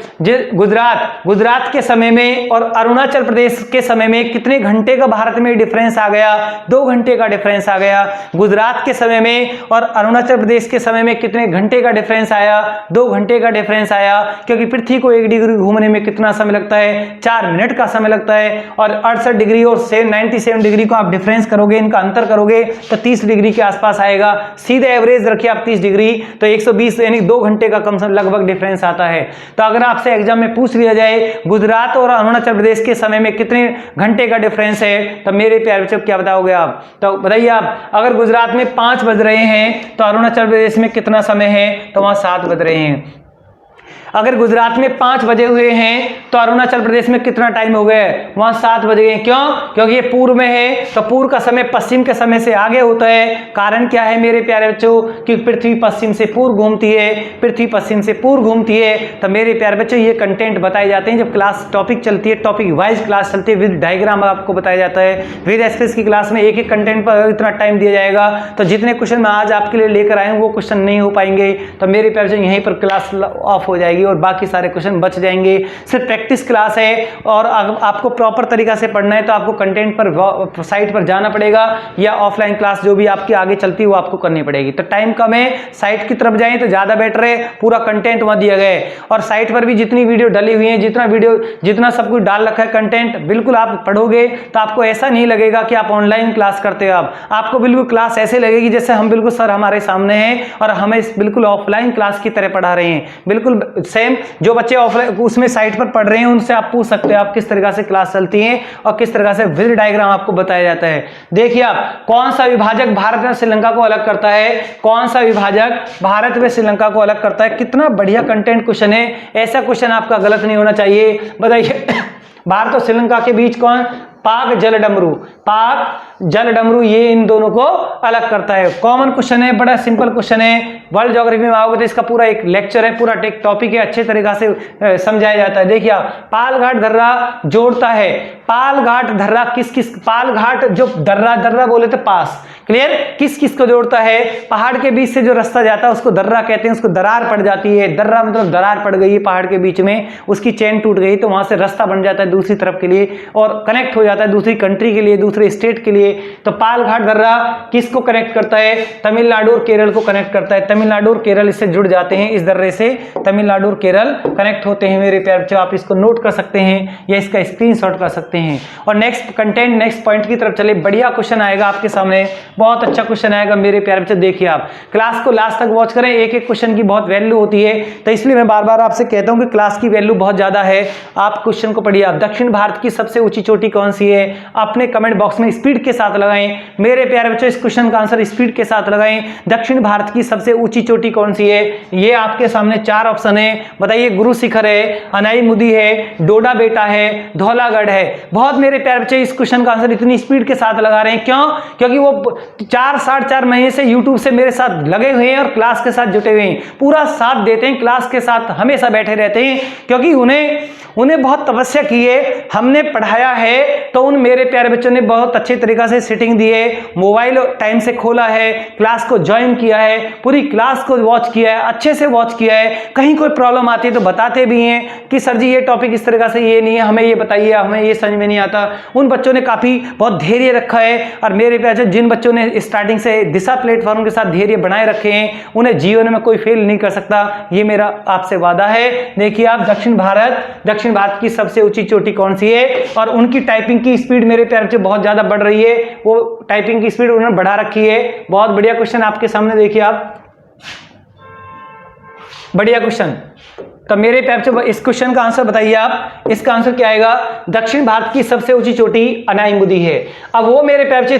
गुजरात के समय में और अरुणाचल प्रदेश के समय में कितने घंटे का भारत में डिफरेंस आ गया? 2 घंटे का डिफरेंस आ गया। गुजरात के समय में और अरुणाचल प्रदेश के समय में कितने घंटे का डिफरेंस आया? 2 घंटे का डिफरेंस आया, क्योंकि पृथ्वी को 1 डिग्री घूमने में कितना समय लगता है? 4 मिनट का समय लगता है। और 68 डिग्री और 97 डिग्री को आप डिफरेंस करोगे, इनका अंतर करोगे तो 30 डिग्री के आसपास आएगा। सीधे एवरेज रखिए आप 30 डिग्री, तो 120 यानी 2 घंटे का कम से कम लगभग डिफरेंस आता है। तो अगर आपसे एग्जाम में पूछ लिया जाए गुजरात और अरुणाचल प्रदेश के समय में कितने घंटे का डिफरेंस है, तो मेरे प्यारे बच्चों क्या बताओगे आप? तो बताइए आप, अगर गुजरात में 5 बज रहे हैं तो अरुणाचल प्रदेश में कितना समय है? तो वहां 7 बज रहे हैं। अगर गुजरात में 5 बजे हुए हैं तो अरुणाचल प्रदेश में कितना टाइम हो गया? वहां 7 बज गए। क्यों? क्योंकि ये पूर्व में है, तो पूर्व का समय पश्चिम के समय से आगे होता है। कारण क्या है मेरे प्यारे बच्चों? कि पृथ्वी पश्चिम से पूर्व घूमती है। तो मेरे प्यारे बच्चों, ये कंटेंट बताए जाते हैं जब क्लास टॉपिक चलती है, टॉपिक वाइज क्लास चलती है, विद डायग्राम आपको बताया जाता है। विद एक्सप्रेस की क्लास में एक एक कंटेंट पर इतना टाइम दिया जाएगा, तो जितने क्वेश्चन मैं आज आपके लिए लेकर आए हूँ वो क्वेश्चन नहीं हो पाएंगे। तो मेरे प्यारे बच्चों, यहीं पर क्लास ऑफ हो जाएगी और बाकी सारे क्वेश्चन बच जाएंगे। सिर्फ प्रैक्टिस क्लास है, और आपको प्रॉपर तरीका से पढ़ना है तो आपको कंटेंट पर साइट पर जाना पड़ेगा, या ऑफलाइन क्लास जो भी आपकी आगे चलती है वो आपको करनी पड़ेगी। तो टाइम कम है, साइट की तरफ जाएं तो ज्यादा बेटर है। पूरा कंटेंट वहां दिया गया है, और साइट पर भी जितनी वीडियो डली हुई है, जितना सब कुछ डाल रखा है कंटेंट, बिल्कुल आप पढ़ोगे तो आपको ऐसा नहीं लगेगा कि आप ऑनलाइन क्लास करते हो। आपको बिल्कुल क्लास ऐसे लगेगी जैसे हम बिल्कुल सर हमारे सामने हैं और हमें बिल्कुल ऑफलाइन क्लास की तरह पढ़ा रहे हैं। बिल्कुल सेम जो बच्चे ऑफलाइन उसमें साइट पर पढ़ रहे हैं उनसे आप पूछ सकते हो आप किस तरीके से क्लास चलती है और किस तरह से विद डायग्राम आपको बताया जाता है। देखिए आप, कौन सा विभाजक भारत और श्रीलंका को अलग करता है? कौन सा विभाजक भारत व श्रीलंका को अलग करता है? कितना बढ़िया कंटेंट क्वेश्चन है, ऐसा क्वेश्चन आपका गलत नहीं होना चाहिए। बताइए, भारत और श्रीलंका के बीच कौन? पाक जल डमरू, ये इन दोनों को अलग करता है। कॉमन क्वेश्चन है, बड़ा सिंपल क्वेश्चन है। वर्ल्ड ज्योग्राफी में आओगे तो इसका पूरा एक लेक्चर है, पूरा टॉपिक है, अच्छे तरीके से समझाया जाता है। देखिए, पालघाट दर्रा जोड़ता है। पालघाट दर्रा पालघाट जो दर्रा बोले तो पास, क्लियर? किस किस को जोड़ता है? पहाड़ के बीच से जो रास्ता जाता है उसको दर्रा कहते हैं, उसको दरार पड़ जाती है। दर्रा मतलब दरार पड़ गई है पहाड़ के बीच में, उसकी चेन टूट गई तो वहां से रास्ता बन जाता है दूसरी तरफ के लिए और कनेक्ट हो जाता है दूसरी कंट्री के लिए, दूसरे स्टेट के लिए। तो पालघाट दर्रा किसको कनेक्ट करता है? तमिलनाडु और केरल को कनेक्ट करता है। तमिलनाडु और केरल इससे जुड़ जाते हैं, इस दर्रे से तमिलनाडु और केरल कनेक्ट होते हैं। मेरे प्यारे बच्चों, आप इसको नोट कर सकते हैं या इसका स्क्रीनशॉट कर सकते हैं। और नेक्स्ट पॉइंट की तरफ चले। बढ़िया क्वेश्चन आएगा आपके सामने, बहुत अच्छा क्वेश्चन आएगा मेरे प्यारे बच्चे। देखिए, आप क्लास को लास्ट तक वॉच करें, एक एक क्वेश्चन की बहुत वैल्यू होती है, तो इसलिए मैं बार बार आपसे कहता हूं कि क्लास की वैल्यू बहुत ज्यादा है। आप क्वेश्चन को पढ़िए। आप, दक्षिण भारत की सबसे ऊंची चोटी कौन सी है? अपने कमेंट बॉक्स में स्पीड के साथ लगाएं। मेरे प्यारे बच्चों, इस क्वेश्चन का आंसर स्पीड के साथ लगाएं। दक्षिण भारत की सबसे ऊंची चोटी कौन सी है? ये आपके सामने 4 ऑप्शन है। बताइए, गुरु शिखर है, अनाई मुदी है, डोडा बेटा है, धौलागढ़ है। बहुत मेरे प्यारे बच्चे इस क्वेश्चन का आंसर इतनी स्पीड के साथ लगा रहे हैं। क्यों? क्योंकि वो 4-4.5 महीने से यूट्यूब से मेरे साथ लगे हुए हैं और क्लास के साथ जुटे हुए हैं, पूरा साथ देते हैं, क्लास के साथ हमेशा बैठे रहते हैं, क्योंकि उन्हें बहुत तपस्या की है, हमने पढ़ाया है। तो उन मेरे प्यारे बच्चों ने बहुत अच्छे तरीके से सिटिंग दी है, मोबाइल टाइम से खोला है, क्लास को ज्वाइन किया है, पूरी क्लास को वॉच किया है, अच्छे से वॉच किया है। कहीं कोई प्रॉब्लम आती है तो बताते भी हैं कि सर जी ये टॉपिक इस तरीके से ये नहीं है, हमें ये बताइए, हमें ये समझ में नहीं आता। उन बच्चों ने काफी बहुत धैर्य रखा है। और मेरे प्यारे, जिन बच्चों ने स्टार्टिंग से दिशा प्लेटफॉर्म के साथ धैर्य बनाए रखे हैं, उन्हें जीवन में कोई फेल नहीं कर सकता, ये मेरा आपसे वादा है। देखिए आप, दक्षिण भारत की सबसे ऊंची चोटी कौन सी है? और उनकी टाइपिंग की स्पीड मेरे प्यारे बच्चे बहुत ज्यादा बढ़ रही है, वो टाइपिंग की स्पीड उन्होंने बढ़ा रखी है। बहुत बढ़िया क्वेश्चन आपके सामने, देखिए आप, बढ़िया क्वेश्चन। तो मेरे प्यार बच्चों इस क्वेश्चन का आंसर बताइए आप। इसका आंसर क्या आएगा? दक्षिण भारत की सबसे ऊंची चोटी अनाईमुदी है। अब वो मेरे प्यार बच्चों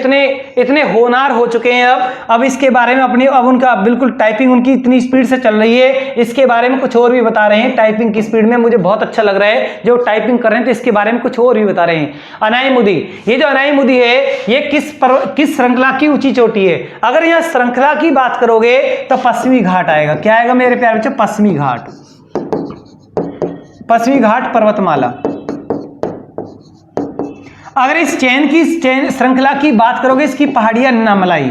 इतने होनहार हो चुके हैं अब इसके बारे में अब उनका बिल्कुल टाइपिंग उनकी इतनी स्पीड से चल रही है, इसके बारे में कुछ और भी बता रहे हैं। टाइपिंग की स्पीड में मुझे बहुत अच्छा लग रहा है जो टाइपिंग कर रहे हैं, तो इसके बारे में कुछ और भी बता रहे हैं। अनाईमुदी, ये जो अनाईमुदी है ये किस श्रृंखला की ऊंची चोटी है? अगर यहां श्रृंखला की बात करोगे तो पश्चिमी घाट आएगा। क्या आएगा मेरे प्यारे बच्चों? पश्चिमी घाट, पश्चिमी घाट पर्वतमाला। अगर इस चेन की श्रृंखला की बात करोगे, इसकी पहाड़ी अन्नामलाई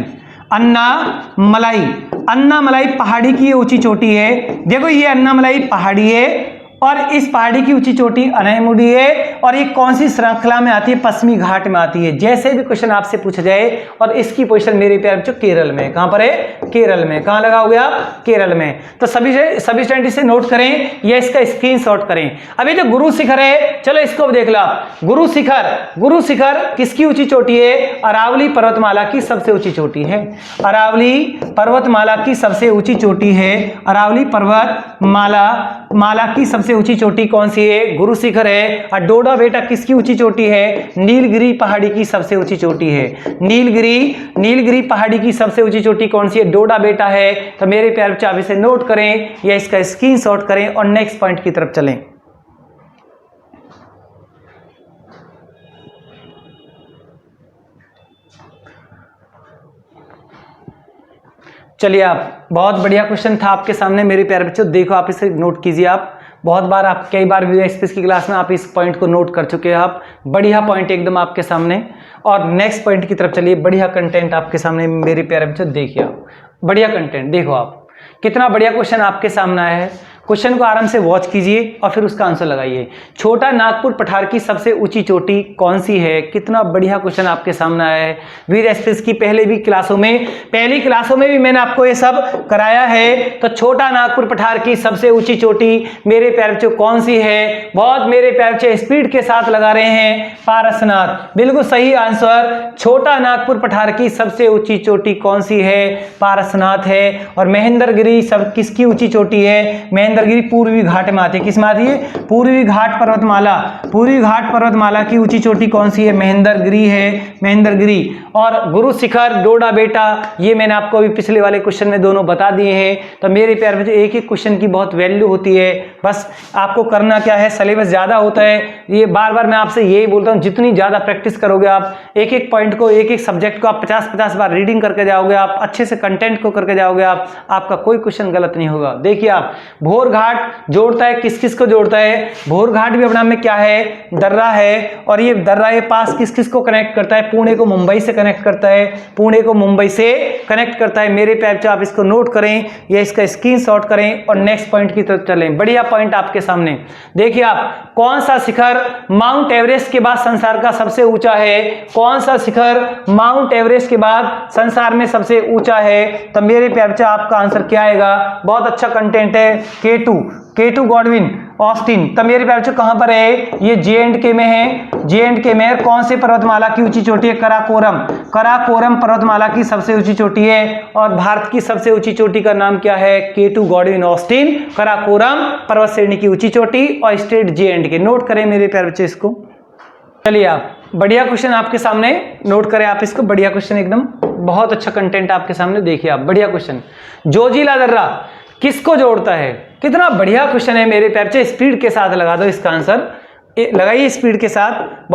पहाड़ी की ऊंची चोटी है। देखो ये अन्नामलाई पहाड़ी है और इस पहाड़ी की ऊंची चोटी अनाईमुदी है, और ये कौन सी श्रृंखला में आती है? पश्चिमी घाट में आती है। जैसे भी क्वेश्चन आपसे पूछा जाए, और इसकी पोजीशन मेरे प्यारे बच्चों केरल में। कहां पर है? केरल में। कहां लगाओगे आप? केरल में। तो सभी स्टूडेंट इसे नोट करें या इसका स्क्रीनशॉट करें। अभी जो गुरु शिखर है, चलो इसको देख लो। गुरु शिखर किसकी ऊंची चोटी है? अरावली पर्वतमाला की सबसे ऊंची चोटी है। अरावली पर्वतमाला की सबसे ऊंची चोटी है। अरावली पर्वतमाला की सबसे ऊंची चोटी कौन सी है? गुरु शिखर है। और डोडा बेटा किसकी ऊंची चोटी है? नीलगिरी पहाड़ी की सबसे ऊंची चोटी है। नीलगिरी पहाड़ी की सबसे ऊंची चोटी कौन सी है? डोडा बेटा है। तो मेरे प्यारे बच्चे आप इसे नोट करें या इसका स्क्रीनशॉट करें और नेक्स्ट पॉइंट की तरफ चलें। चलिए आप, बहुत बढ़िया क्वेश्चन था आपके सामने मेरे प्यारे बच्चों। देखो आप इसे नोट कीजिए। आप बहुत बार, आप कई बार वीडियो एक्सप्रेस की क्लास में आप इस पॉइंट को नोट कर चुके हैं। आप बढ़िया पॉइंट एकदम आपके सामने। और नेक्स्ट पॉइंट की तरफ चलिए। बढ़िया कंटेंट आपके सामने मेरे प्यारे बच्चों, देखिए आप बढ़िया कंटेंट। देखो आप कितना बढ़िया क्वेश्चन आपके सामने आया है। क्वेश्चन को आराम से वॉच कीजिए और फिर उसका आंसर लगाइए। छोटा नागपुर पठार की सबसे ऊंची चोटी कौन सी है? कितना बढ़िया क्वेश्चन आपके सामने आया है। वीर एक्सप्रेस की पहली क्लासों में भी मैंने आपको ये सब कराया है। तो छोटा नागपुर पठार की सबसे ऊंची चोटी मेरे प्यारे बच्चों कौन सी है? बहुत मेरे प्यारे बच्चे स्पीड के साथ लगा रहे हैं। पारसनाथ, बिल्कुल सही आंसर। छोटा नागपुर पठार की सबसे ऊंची चोटी कौन सी है? पारसनाथ है। और महेंद्रगिरी सब किसकी ऊंची चोटी है? महेंद्रगिरी पूर्वी घाट में आती है। किस में आती है? पूर्वी घाट पर्वतमाला की ऊंची चोटी कौन सी है? महेंद्रगिरी है। महेंद्रगिरी। और गुरु शिखर, डोडा बेटा, ये मैंने आपको अभी पिछले वाले क्वेश्चन में दोनों बता दिए हैं। तो मेरे प्यारे बच्चों एक एक क्वेश्चन की बहुत वैल्यू होती है। बस आपको करना क्या है, सिलेबस ज्यादा होता है। ये बार बार मैं आपसे यही बोलता हूँ, जितनी ज्यादा प्रैक्टिस करोगे आप, एक एक पॉइंट को, एक एक सब्जेक्ट को आप 50-50 बार रीडिंग करके जाओगे, आप अच्छे से कंटेंट को करके जाओगे, आपका कोई क्वेश्चन गलत नहीं होगा। देखिए आप, भोर घाट जोड़ता है, किस किस को जोड़ता है? भोर घाट भी अपना में क्या है? दर्रा है। और ये दर्रा ये पास किस किस को कनेक्ट करता है? पुणे को मुंबई से कनेक्ट करता है। पुणे को मुंबई से कनेक्ट करता है। मेरे प्यारे बच्चों आप इसको नोट करें या इसका स्क्रीनशॉट करें और नेक्स्ट पॉइंट की तरफ चलें। बढ़िया पॉइंट आपके सामने। देखिए आप, कौन सा शिखर माउंट एवरेस्ट के बाद संसार का सबसे ऊंचा है? कौन सा शिखर माउंट एवरेस्ट के बाद संसार में सबसे ऊंचा है? तो मेरे प्यारे बच्चों आपका आंसर क्या आएगा? बहुत अच्छा कंटेंट है। K2 Godwin Austen. तो मेरे प्यारे बच्चों कहां पर है? ये J&K में है। J&K में कौन से पर्वतमाला की ऊंची चोटी है? कराकोरम पर्वतमाला की सबसे ऊंची चोटी है। और भारत की सबसे ऊंची चोटी का नाम क्या है? K2 गॉडविन ऑस्टिन, कराकोरम पर्वत श्रेणी की ऊंची चोटी और स्टेट J&K। नोट करें मेरे प्यारे बच्चे इसको। चलिए आप, बढ़िया क्वेश्चन आपके सामने, नोट करें आप इसको। बढ़िया क्वेश्चन एकदम, बहुत अच्छा कंटेंट आपके सामने। देखिए आप, बढ़िया क्वेश्चन। जोजिला दर्रा किसको जोड़ता है? कितना बढ़िया क्वेश्चन है मेरे प्यारे बच्चे। स्पीड के साथ लगा दो इसका आंसर, लगाइए स्पीड के साथ।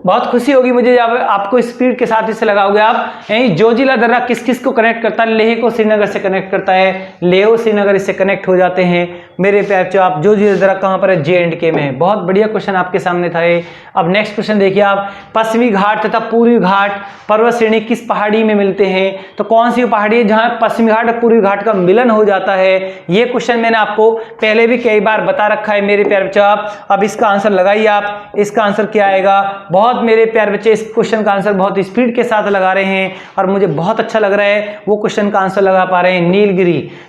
बहुत खुशी होगी मुझे जब आपको स्पीड के साथ इसे लगाओगे आप। जोजिला दर्रा किस किस को कनेक्ट करता है? लेह को श्रीनगर से कनेक्ट करता है। लेह श्रीनगर इससे कनेक्ट हो जाते हैं। मेरे प्यारे बच्चों आप, जोजिला दर्रा कहां पर है? J&K में है। बहुत बढ़िया क्वेश्चन आपके सामने था ये। अब नेक्स्ट क्वेश्चन देखिए आप, पश्चिमी घाट तथा पूर्वी घाट पर्वत श्रेणी किस पहाड़ी में मिलते हैं? तो कौन सी पहाड़ी है जहां पश्चिमी घाट और पूर्वी घाट का मिलन हो जाता है? ये क्वेश्चन मैंने आपको पहले भी कई बार बता रखा है मेरे प्यारे बच्चों। आप अब इसका आंसर लगाइए आप। इसका आंसर क्या आएगा? बहुत मेरे प्यारे बच्चे इस क्वेश्चन का आंसर बहुत स्पीड के साथ लगा रहे हैं और मुझे बहुत अच्छा लग रहा है। वो क्वेश्चन का आंसर लगा पा रहे हैं।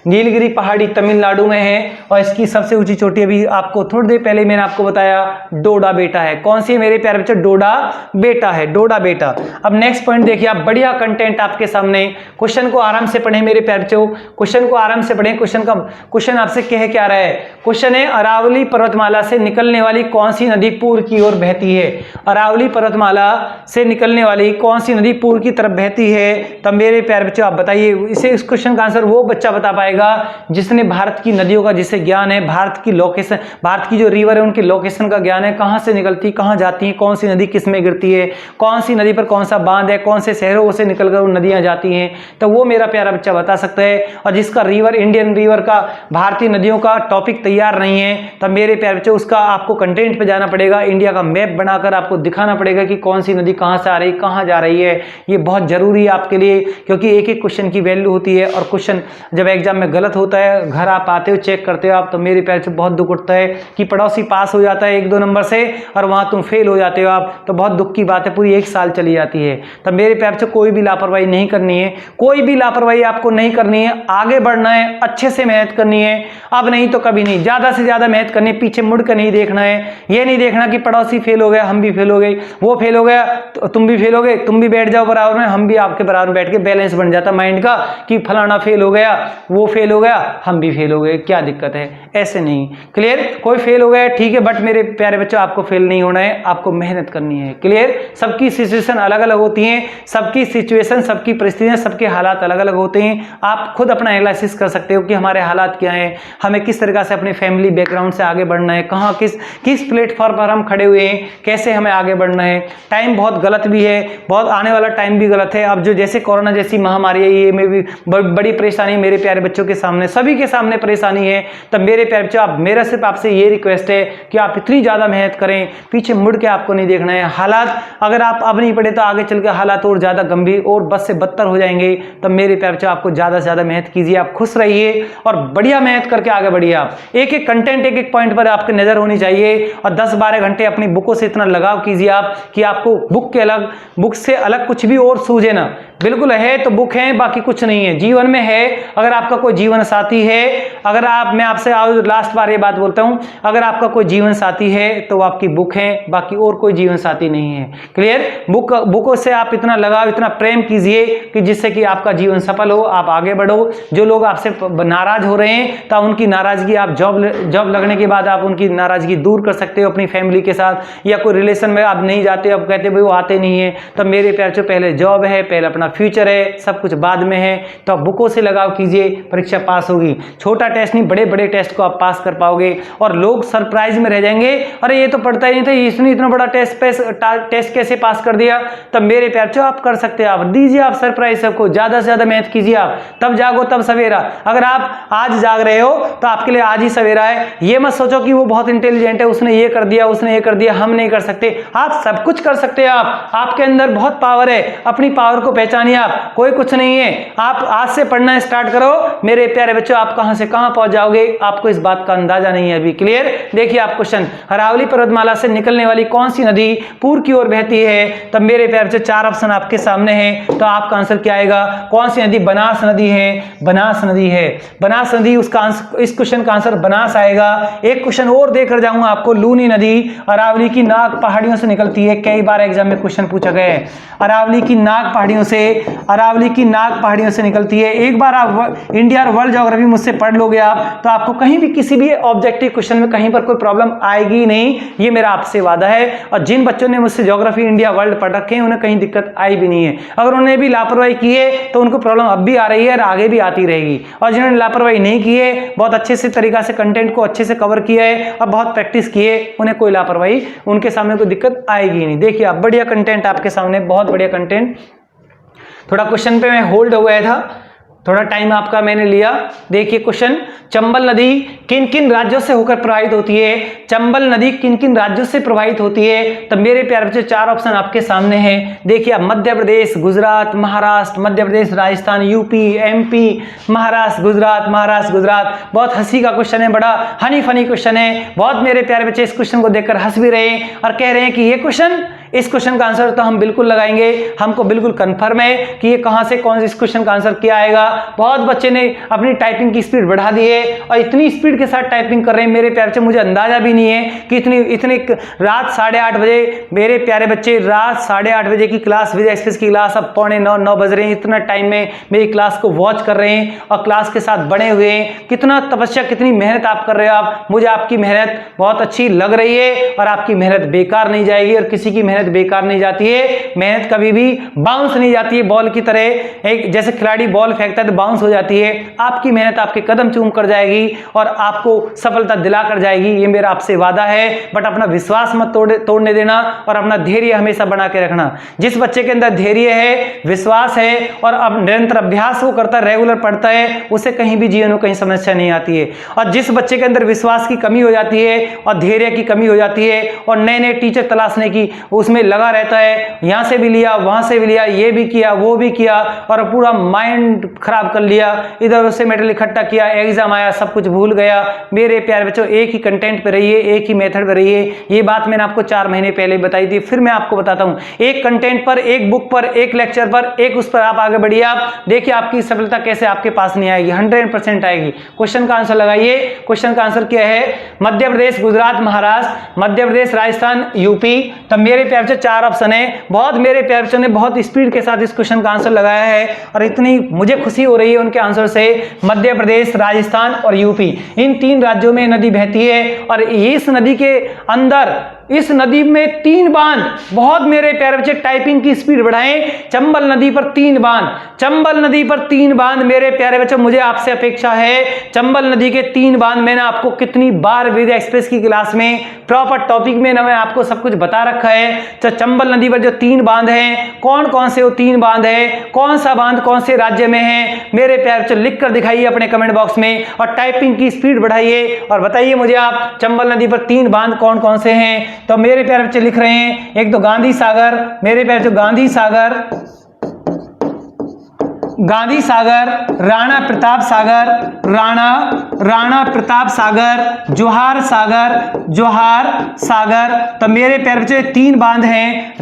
नीलगिरी पहाड़ी तमिलनाडु में है और इसकी सबसे ऊंची चोटी अभी आपको थोड़ी देर पहले मैंने आपको बताया डोडा बेटा है। कौन सी है मेरे प्यारे बच्चों? डोडा बेटा है, डोडा बेटा। अब नेक्स्ट पॉइंट देखिए आप, बढ़िया कंटेंट आपके सामने। क्वेश्चन को आराम से पढ़ें मेरे प्यारे बच्चों, क्वेश्चन को आराम से पढ़ें। क्वेश्चन आपसे कह क्या रहा है? क्वेश्चन है अरावली पर्वतमाला से निकलने वाली कौन सी नदी पूर्व की ओर बहती है? अरावली पर्वतमाला से निकलने वाली कौन सी नदी पूर्व की तरफ बहती है? तब मेरे प्यारे बच्चों आप बताइए। इसे इस क्वेश्चन का आंसर वो बच्चा बता पाएगा जिसने भारत की नदियों का जिसे ज्ञान है, भारत की लोकेशन, भारत की जो रिवर है उनकी लोकेशन का ज्ञान है, कहां से निकलती, कहां जाती है, कौन सी नदी किस में गिरती है, कौन सी नदी पर कौन सा बांध है, कौन से शहरों से निकलकर वो नदियां जाती हैं, तो वो मेरा प्यारा बच्चा बता सकता है। और जिसका रिवर, इंडियन रिवर का, भारतीय नदियों का टॉपिक तैयार नहीं है, तब मेरे प्यारे बच्चे उसका आपको कंटेंट पे जाना पड़ेगा, इंडिया का मैप बनाकर आपको दिखाना पड़ेगा कि कौन सी नदी कहां से आ रही, कहां जा रही है। ये बहुत जरूरी है आपके लिए, क्योंकि एक एक क्वेश्चन की वैल्यू होती है, और क्वेश्चन जब एग्जाम में गलत होता है, घर आप आते हो चेक करते हो आप, तो मेरे प्यारे से बहुत दुख उठता है कि पड़ोसी पास हो जाता है 1-2 नंबर से और वहां तुम फेल हो जाते हो आप, तो बहुत दुख की बात है, पूरी 1 साल चली जाती है। तब मेरे प्यारे से कोई भी लापरवाही नहीं करनी है, कोई भी लापरवाही आपको नहीं करनी है, आगे बढ़ना है, अच्छे से मेहनत करनी है, अब नहीं तो कभी नहीं, ज्यादा से ज्यादा मेहनत करनी है, पीछे मुड़ कर नहीं देखना है। ये नहीं देखना कि पड़ोसी फेल हो गया हम भी फेल हो गए, वो फेल हो गया तो तुम भी फेल हो गए, तुम भी बैठ जाओ बराबर में, हम भी आपके बराबर में बैठ के, बैलेंस बन जाता माइंड का कि फलाना फेल हो गया, वो फेल हो गया, हम भी फेल हो गए, क्या दिक्कत है? ऐसे नहीं। क्लियर? कोई फेल हो गया ठीक है, बट मेरे प्यारे बच्चों आपको फेल नहीं होना है, आपको मेहनत करनी है। क्लियर? सबकी सिचुएशन अलग अलग होती है, सबकी सिचुएशन, सबकी परिस्थितियां, सबके हालात अलग अलग होते हैं। आप खुद अपना एनालिसिस कर सकते हो कि हमारे हालात क्या हैं, हमें किस तरीके से अपने फैमिली बैकग्राउंड से आगे बढ़ना है, कहाँ किस प्लेटफॉर्म पर हम खड़े हुए हैं, कैसे हमें आगे बढ़ना है। टाइम बहुत गलत भी है, बहुत आने वाला टाइम भी गलत है। अब जो जैसे कोरोना जैसी महामारी है, ये में भी बड़ी परेशानी मेरे प्यारे बच्चों के सामने, सभी के सामने परेशानी है। तब मेरे प्यारे बच्चों मेरा सिर्फ आपसे ये रिक्वेस्ट है कि आप इतनी ज्यादा मेहनत करें, पीछे मुड़ के आपको नहीं देखना है। हालात अगर आप अब नहीं पढ़े तो आगे चल के हालात और ज्यादा गंभीर और बस से बदतर हो जाएंगे। तब मेरे प्यारे बच्चों आपको ज्यादा से ज्यादा मेहनत कीजिए, आप खुश रहिए और बढ़िया मेहनत करके आगे बढ़िए। आप एक एक कंटेंट, एक एक पॉइंट पर आपकी नजर होनी चाहिए, और 10-12 घंटे अपनी बुकों से इतना लगाव कीजिए आप कि आपको बुक से अलग कुछ भी और सूझे ना। बिल्कुल है तो बुक है, बाकी कुछ नहीं है जीवन में है। अगर आपका कोई जीवन साथी है, अगर मैं आपसे लास्ट बार ये बात बोलता हूं, अगर आपका कोई जीवन साथी है तो वो आपकी बुक है, बाकी और कोई जीवन साथी नहीं है। क्लियर? बुकों से आप इतना लगाव, इतना प्रेम कीजिए कि जिससे कि आपका जीवन सफल हो, आप आगे बढ़ो। जो लोग आपसे नाराज हो रहे हैं, तो उनकी नाराजगी आप जॉब लगने के बाद आप उनकी नाराजगी दूर कर सकते हो अपनी फैमिली के साथ, या कोई रिलेशन में आप नहीं जाते, अब कहते भाई वो आते नहीं है, तब मेरे प्यार से पहले जॉब है, पहले अपना फ्यूचर है, सब कुछ बाद में है। तो आप बुकों से लगाव कीजिए, परीक्षा पास होगी। छोटा टेस्ट नहीं, बड़े बड़े टेस्ट को आप पास कर पाओगे, और लोग सरप्राइज में रह जाएंगे, अरे ये तो पढ़ता ही नहीं था, इसने इतना बड़ा टेस्ट कैसे पास कर दिया। तब मेरे प्यार से आप कर सकते हैं, आप दीजिए आप सरप्राइज सबको, ज्यादा से ज्यादा मेहनत कीजिए आप, तब जागो तब सवेरा। अगर आप आज जाग रहे हो तो आपके लिए आज ही सवेरा है। ये मत सोचो कि वो बहुत इंटेलिजेंट है, उसने ये कर दिया, उसने ये कर दिया, हम नहीं कर सकते। आप सब कुछ कर सकते हैं, आपके अंदर बहुत पावर है, अपनी पावर को पहचानिए। आप कोई कुछ नहीं है, आप आज से पढ़ना स्टार्ट करो मेरे प्यारे बच्चों, आप कहां से कहां पहुंच जाओगे आपको इस बात का अंदाजा नहीं है अभी। क्लियर? देखिए आप क्वेश्चन, अरावली पर्वतमाला से निकलने वाली कौन सी नदी पूर्व की ओर बहती है? तब मेरे प्यारे बच्चों 4 ऑप्शन आपके सामने हैं, तो आपका आंसर क्या आएगा? कौन सी नदी? बनास नदी है, बनास नदी है, बनास नदी। उसका आंसर, इस क्वेश्चन का आंसर बनास आएगा। एक क्वेश्चन और देकर जाऊंगा आपको, लूनी नदी अरावली की नाग पहाड़ियों से निकलती है, कई बार एग्जाम में क्वेश्चन पूछा गया है। अरावली की नाग पहाड़ियों से निकलती है। एक बार आप इंडिया और वर्ल्ड ज्योग्राफी मुझसे पढ़ लोगे आप, तो आपको कहीं भी किसी भी ऑब्जेक्टिव क्वेश्चन में कहीं पर कोई प्रॉब्लम आएगी नहीं, ये मेरा आपसे वादा है। और जिन बच्चों ने मुझसे ज्योग्राफी इंडिया वर्ल्ड पढ़ रखे हैं उन्हें कहीं दिक्कत आई भी नहीं है। अगर उन्हें भी लापरवाही की है तो उनको प्रॉब्लम अब भी आ रही है और आगे भी आती रहेगी, और जिन्होंने लापरवाही नहीं की है, बहुत अच्छे से तरीका से कंटेंट को अच्छे से कवर किया है और बहुत प्रैक्टिस की है, उन्हें कोई लापरवाही, उनके सामने कोई दिक्कत आएगी नहीं। देखिए आप, बढ़िया कंटेंट आपके सामने, बहुत बढ़िया कंटेंट। थोड़ा क्वेश्चन पे मैं होल्ड हो गया था, थोड़ा टाइम आपका मैंने लिया। देखिए क्वेश्चन, चंबल नदी किन किन राज्यों से होकर प्रवाहित होती है? चंबल नदी किन किन राज्यों से प्रवाहित होती है? तब मेरे प्यारे बच्चों 4 ऑप्शन आपके सामने हैं। देखिए आप, मध्य प्रदेश, गुजरात, महाराष्ट्र, मध्य प्रदेश, राजस्थान, यूपी, एमपी, महाराष्ट्र, गुजरात। बहुत हंसी का क्वेश्चन है, बड़ा हनी फनी क्वेश्चन है। बहुत मेरे प्यारे बच्चे इस क्वेश्चन को देखकर हंस भी रहे हैं और कह रहे हैं कि ये क्वेश्चन इस क्वेश्चन का आंसर तो हम बिल्कुल लगाएंगे, हमको बिल्कुल कंफर्म है कि ये कहां से कौन से इस क्वेश्चन का आंसर क्या आएगा। बहुत बच्चे ने अपनी टाइपिंग की स्पीड बढ़ा दी है और इतनी स्पीड के साथ टाइपिंग कर रहे हैं मेरे प्यारे बच्चे, मुझे अंदाजा भी नहीं है कि इतने रात 8:30 बजे मेरे प्यारे बच्चे, रात 8:30 बजे की क्लास, विजय एक्सप्रेस की क्लास अब 8:45-9 बज रहे हैं। इतना टाइम में मेरी क्लास को वॉच कर रहे हैं और क्लास के साथ बने हुए हैं। कितना तपस्या, कितनी मेहनत आप कर रहे हो आप। मुझे आपकी मेहनत बहुत अच्छी लग रही है और आपकी मेहनत बेकार नहीं जाएगी और किसी की मेहनत बेकार नहीं जाती है। मेहनत कभी भी बाउंस नहीं जाती है बॉल की तरह, एक जैसे खिलाड़ी बॉल फेंकता है तो बाउंस हो जाती है। आपकी मेहनत आपके कदम चूम कर जाएगी और आपको सफलता दिला कर जाएगी, ये मेरा आपसे वादा है। बट अपना विश्वास मत तोड़ने देना और अपना धैर्य हमेशा बना के रखना। जिस बच्चे के अंदर धैर्य है, विश्वास है और अब निरंतर अभ्यास वो करता है, रेगुलर पढ़ता है, उसे कहीं भी जीवन में कहीं समस्या नहीं आती है। और जिस बच्चे के अंदर विश्वास की कमी हो जाती है और धैर्य की कमी हो जाती है और नए नए टीचर तलाशने की उसमें लगा रहता है, यहां से भी लिया, वहां से भी लिया, ये भी किया, वो भी किया और पूरा माइंड खराब कर लिया, इधर उससे मेटेरियल इकट्ठा किया, एग्जाम आया, सब कुछ भूल गया। मेरे प्यारे बच्चों, एक ही कंटेंट पे रहिए, एक ही मेथड पे रहिए। ये बात मैंने आपको 4 महीने पहले बताई थी, फिर मैं आपको बताता हूं। एक कंटेंट पर, एक बुक पर, एक लेक्चर पर, एक उस पर आप आगे बढ़िए। आप देखिए आपकी सफलता कैसे आपके पास नहीं आएगी, 100% आएगी। क्वेश्चन का आंसर लगाइए। क्वेश्चन का आंसर क्या है? मध्य प्रदेश, गुजरात, महाराष्ट्र, मध्य प्रदेश, राजस्थान, यूपी। तब मेरे प्यारे बच्चों 4 ऑप्शन है। बहुत मेरे प्यारे बच्चों ने बहुत स्पीड के साथ इस क्वेश्चन का आंसर लगाया है और इतनी मुझे खुशी हो रही है उनके आंसर से। मध्य प्रदेश, राजस्थान और यूपी, इन 3 राज्यों में नदी बहती है और इस नदी के अंदर, इस नदी में 3 बांध। बहुत मेरे प्यारे बच्चे टाइपिंग की स्पीड बढ़ाएं। चंबल नदी पर 3 बांध, चंबल नदी पर 3 बांध। मेरे प्यारे बच्चों, मुझे आपसे अपेक्षा है चंबल नदी के 3 बांध। मैंने आपको कितनी बार विजय एक्सप्रेस की क्लास में प्रॉपर टॉपिक में ना मैं आपको सब कुछ बता रखा है। तो चंबल नदी पर जो 3 बांध हैं, कौन कौन से वो 3 बांध है, कौन सा बांध कौन से राज्य में है, मेरे प्यारे बच्चों लिख कर दिखाइए अपने कमेंट बॉक्स में और टाइपिंग की स्पीड बढ़ाइए और बताइए मुझे आप चंबल नदी पर 3 बांध कौन कौन से हैं। तो मेरे प्यारे बच्चे लिख रहे हैं, एक तो गांधी सागर, मेरे प्यारे बच्चे गांधी सागर, गांधी सागर, राणा प्रताप सागर, राणा प्रताप सागर, जोहार सागर, जोहार सागर। तो मेरे प्यारे बच्चे 3 बांध हैं।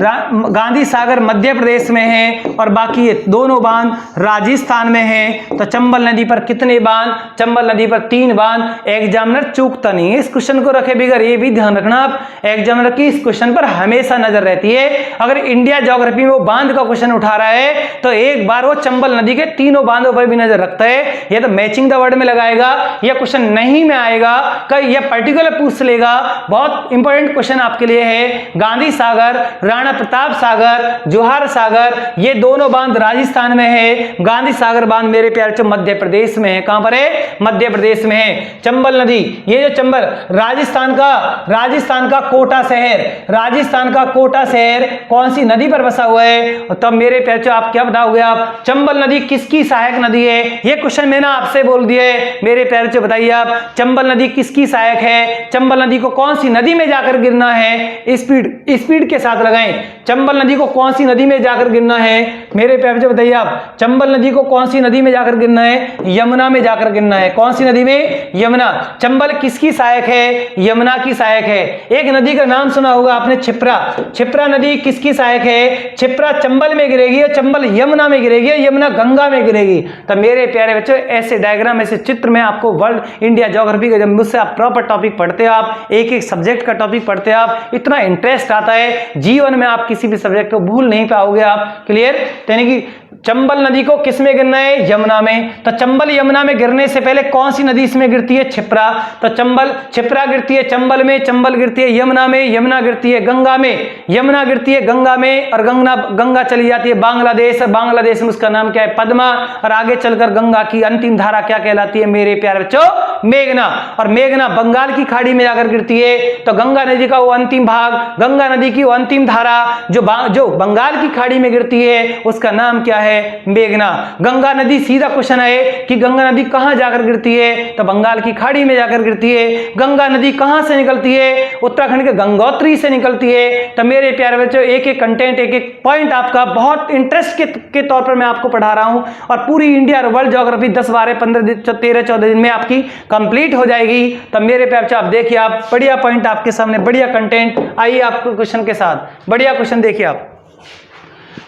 गांधी सागर मध्य प्रदेश में है और बाकी ये दोनों बांध राजस्थान में है। तो चंबल नदी पर कितने बांध? चंबल नदी पर 3 बांध। एग्जामिनर चूकता नहीं है, इस क्वेश्चन को रखे बगैर ये भी ध्यान रखना आप, एग्जामिनर की इस क्वेश्चन पर हमेशा नजर रहती है। अगर इंडिया ज्योग्राफी में वो बांध का क्वेश्चन उठा रहा है तो एक बार वो चंबल नदी के 3 बांधों पर भी नजर रखता है। ये तो मैचिंग द वर्ड में लगाएगा, यह क्वेश्चन नहीं में आएगा, कहीं यह पर्टिकुलर पूछ लेगा। बहुत इंपॉर्टेंट क्वेश्चन आपके लिए है। गांधी सागर, राणा प्रताप सागर, जोहार सागर, ये दोनों बांध राजस्थान में है। गांधी सागर बांध मेरे प्यारे बच्चों मध्य प्रदेश में है। कहां पर है? मध्य प्रदेश में है। चंबल नदी, ये जो चंबल, राजस्थान का कोटा शहर, राजस्थान का कोटा शहर कौन सी नदी पर बसा हुआ है? तब मेरे प्यारे बच्चों आप क्या बताओगे? आप चंबल नदी किसकी सहायक नदी है? ये क्वेश्चन मैंने आपसे बोल दिया है। मेरे प्यारे बच्चों बताइए आप, चंबल नदी किसकी सहायक है? चंबल नदी को कौन सी नदी में जाकर गिरना है? स्पीड के साथ लगाएं। चंबल नदी को कौन सी नदी में जाकर गिरना है? मेरे प्यारे बच्चों बताइए आप, चंबल नदी को कौन सी नदी में जाकर गिरना है? यमुना में जाकर गिरना है। कौन सी नदी में? यमुना। चंबल किसकी सहायक है? यमुना की सहायक है। एक नदी का नाम सुना होगा आपने, छिप्रा। छिप्रा नदी किसकी सहायक है? छिप्रा चंबल में गिरेगी और चंबल यमुना में गिरेगी, यमुना गंगा में गिरेगी। तो मेरे प्यारे बच्चों ऐसे डायग्राम, ऐसे चित्र में आपको वर्ल्ड इंडिया ज्योग्राफी का जब मुझसे आप प्रॉपर टॉपिक पढ़ते हो, आप एक एक सब्जेक्ट का टॉपिक पढ़ते हो, आप इतना इंटरेस्ट आता है, जीवन में आप किसी भी सब्जेक्ट को भूल नहीं पाओगे आप। क्लियर? यानी कि चंबल नदी को किस में गिरना है? यमुना में। तो चंबल यमुना में गिरने से पहले कौन सी नदी इसमें गिरती है? छिप्रा। तो चंबल, छिप्रा गिरती है चंबल में, चंबल गिरती है यमुना में, यमुना गिरती है गंगा में, यमुना गिरती है गंगा में और गंगा चली जाती है बांग्लादेश। बांग्लादेश में उसका नाम क्या है? पद्मा। और आगे चलकर गंगा की अंतिम धारा क्या कहलाती है मेरे प्यारे बच्चों? मेघना। और मेघना बंगाल की खाड़ी में जाकर गिरती है। तो गंगा नदी का वो अंतिम भाग, गंगा नदी की वो अंतिम धारा जो बंगाल की खाड़ी में गिरती है, उसका नाम क्या है? है? मेघना। गंगा नदी, सीधा क्वेश्चन है कि गंगा नदी कहां जाकर गिरती है? तो बंगाल की खाड़ी में जाकर गिरती है। गंगा नदी कहां से निकलती है? उत्तराखंड के गंगोत्री से निकलती है। तो मेरे प्यारे बच्चों, एक एक कंटेंट, एक एक पॉइंट आपका बहुत इंटरेस्ट के तौर पर मैं आपको पढ़ा रहा हूं, और पूरी इंडिया और वर्ल्ड ज्योग्राफी 10, 12, 15, 13, 14 दिन में आपकी कंप्लीट हो जाएगी। तब मेरे प्यारे बच्चों, आप देखिए, आप बढ़िया पॉइंट आपके सामने, बढ़िया कंटेंट। आइए आपको क्वेश्चन के साथ, बढ़िया क्वेश्चन देखिए आप।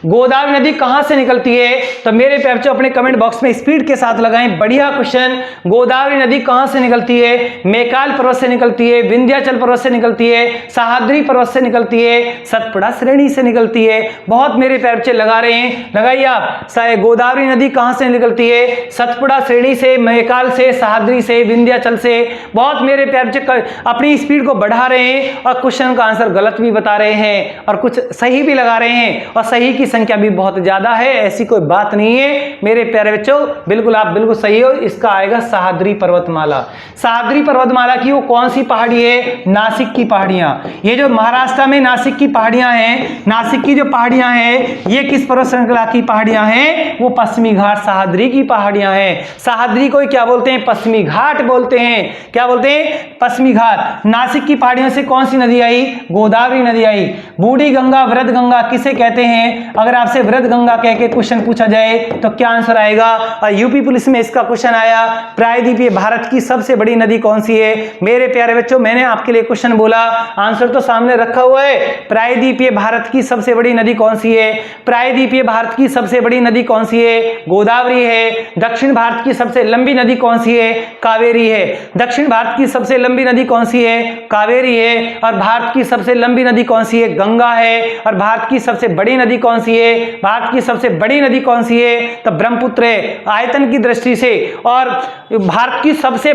गोदावरी नदी कहां से निकलती है? तो मेरे प्यारे बच्चों, अपने कमेंट बॉक्स में स्पीड के साथ लगाएं, बढ़िया क्वेश्चन। गोदावरी नदी कहां से निकलती है? मैकाल पर्वत से निकलती है, विंध्याचल पर्वत से निकलती है, सह्याद्री पर्वत से निकलती है, सतपुड़ा श्रेणी से निकलती है। बहुत मेरे प्यारे बच्चे लगा रहे हैं, लगाइए आप। गोदावरी नदी कहां से निकलती है? सतपुड़ा श्रेणी से, मैकाल से, सह्याद्री से, विंध्याचल से। बहुत मेरे प्यारे बच्चे अपनी स्पीड को बढ़ा रहे हैं और क्वेश्चन का आंसर गलत भी बता रहे हैं और कुछ सही भी लगा रहे हैं, और सही की संख्या भी बहुत ज्यादा है, ऐसी कोई बात नहीं है मेरे प्यारे बच्चों। बिल्कुल आप बिल्कुल सही हो। इसका आएगा सह्याद्री पर्वतमाला। सह्याद्री पर्वतमाला की वो कौन सी पहाड़ी है? नासिक की पहाड़ियां। ये जो महाराष्ट्र में नासिक की पहाड़ियां हैं, नासिक की जो पहाड़ियां हैं, ये किस पर्वत श्रृंखला की पहाड़ियां हैं? वो पश्चिमी घाट सह्याद्री की पहाड़ियां हैं। सह्याद्री को क्या बोलते हैं? पश्चिमी घाट बोलते हैं। क्या बोलते हैं? पश्चिमी घाट। नासिक की पहाड़ियों से कौन सी नदी आई? गोदावरी नदी आई। बूढ़ी गंगा, वृद्ध गंगा किसे कहते हैं? अगर आपसे वृद्ध गंगा कह के क्वेश्चन पूछा जाए तो क्या आंसर आएगा? और यूपी पुलिस में इसका क्वेश्चन आया, प्रायद्वीपीय भारत की सबसे बड़ी नदी कौन सी है? मेरे प्यारे बच्चों, मैंने आपके लिए क्वेश्चन बोला, आंसर तो सामने रखा हुआ है। प्रायद्वीपीय भारत की सबसे बड़ी नदी कौन सी है? प्रायद्वीपीय भारत की सबसे बड़ी नदी कौन सी है? गोदावरी है। दक्षिण भारत की सबसे लंबी नदी कौन सी है? कावेरी है। दक्षिण भारत की सबसे लंबी नदी कौन सी है? कावेरी है। और भारत की सबसे लंबी नदी कौन सी है? गंगा है। और भारत की सबसे बड़ी नदी कौन सी है? भारत की सबसे बड़ी नदी कौन सी है? तो ब्रह्मपुत्र है आयतन की दृष्टि से। और भारत की सबसे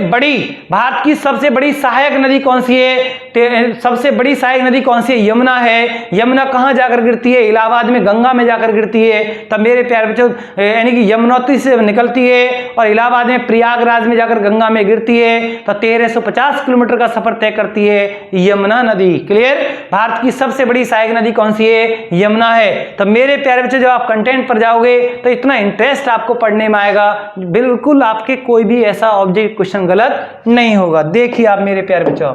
बड़ी सहायक नदी कौन सी है? सबसे बड़ी सहायक नदी कौन सी है? यमुना है। यमुना कहां जाकर गिरती है? इलाहाबाद में गंगा में जाकर गिरती है। तब मेरे प्यारे बच्चों, यानी कि यमुनोत्री से निकलती है और इलाहाबाद में प्रयागराज में जाकर गंगा में गिरती है। तो 1350 किलोमीटर का सफर तय करती है यमुना नदी। क्लियर? भारत की सबसे बड़ी सहायक नदी कौन सी है? यमुना है। तो मेरे प्यारे बच्चे, जब आप कंटेंट पर जाओगे तो इतना इंटरेस्ट आपको पढ़ने में आएगा, बिल्कुल आपके कोई भी ऐसा ऑब्जेक्ट क्वेश्चन गलत नहीं होगा। देखिए आप मेरे प्यारे बच्चों,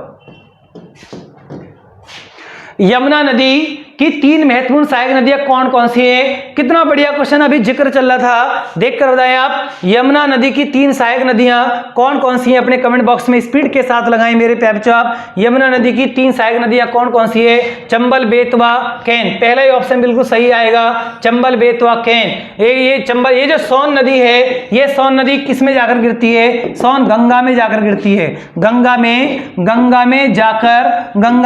यमुना नदी कि 3 महत्वपूर्ण सहायक नदियां कौन कौन सी हैं? कितना बढ़िया क्वेश्चन अभी जिक्र चल रहा था, देखकर बताएं आप। यमुना नदी की 3 सहायक नदियां कौन कौन सी हैं? अपने कमेंट बॉक्स में स्पीड के साथ लगाएं मेरे प्यारे बच्चों आप। यमुना नदी की 3 सहायक नदियां कौन कौन सी है? चंबल, बेतवा, कैन। पहला ही ऑप्शन बिल्कुल सही आएगा, चंबल, बेतवा, कैन। ये चंबल, ये जो सोन नदी है, ये सोन नदी किस में जाकर गिरती है? सोन गंगा में जाकर गिरती है। गंगा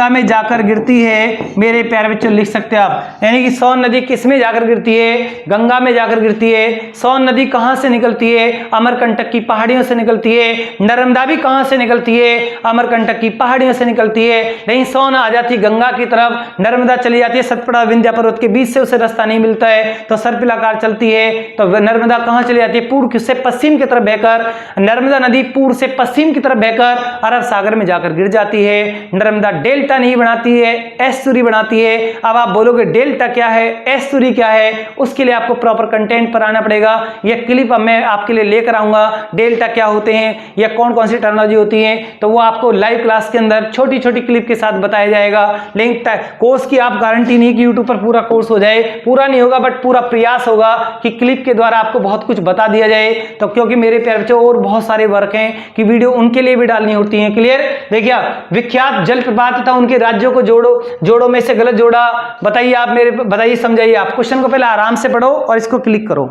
में जाकर गिरती है मेरे प्यारे बच्चों, लिख सकते हैं आप। यानी कि सोन नदी किस में जाकर गिरती है? गंगा में जाकर गिरती है। सोन नदी कहां से निकलती है? अमरकंटक की पहाड़ियों से निकलती है। नर्मदा भी कहां से निकलती है? अमरकंटक की पहाड़ियों से निकलती है। लेकिन सोन आ जाती है गंगा की तरफ, नर्मदा चली जाती है सतपुड़ा विंध्या पर्वत के बीच से, उसे रास्ता नहीं मिलता है तो सर्पिलाकार चलती है। तो नर्मदा कहां चली जाती है? पूर्व से पश्चिम की तरफ बहकर, नर्मदा नदी पूर्व से पश्चिम की तरफ बहकर अरब सागर में जाकर गिर जाती है। नर्मदा डेल्टा नहीं बनाती है, एस्टुरी बनाती है। अब आप बोलोगे डेल्टा क्या है, एस्टुरी क्या है? उसके लिए आपको प्रॉपर कंटेंट पर आना पड़ेगा। यह क्लिप अब मैं आपके लिए लेकर आऊंगा, डेल्टा क्या होते हैं या कौन कौन सी टर्मिनोलॉजी होती है, तो वो आपको लाइव क्लास के अंदर छोटी छोटी क्लिप के साथ बताया जाएगा। लेकिन कोर्स की आप गारंटी नहीं कि यूट्यूब पर पूरा कोर्स हो जाए, पूरा नहीं होगा, बट पूरा प्रयास होगा कि क्लिप के द्वारा आपको बहुत कुछ बता दिया जाए। तो क्योंकि मेरे प्यारे बच्चों और बहुत सारे वर्क हैं कि वीडियो उनके लिए भी डालनी होती है। क्लियर? देखिए, विख्यात जलप्रपात तथा उनके राज्यों को जोड़ो में से गलत जोड़ा बताइए आप, मेरे बताइए, समझाइए आप। क्वेश्चन को पहले आराम से पढ़ो और इसको क्लिक करो।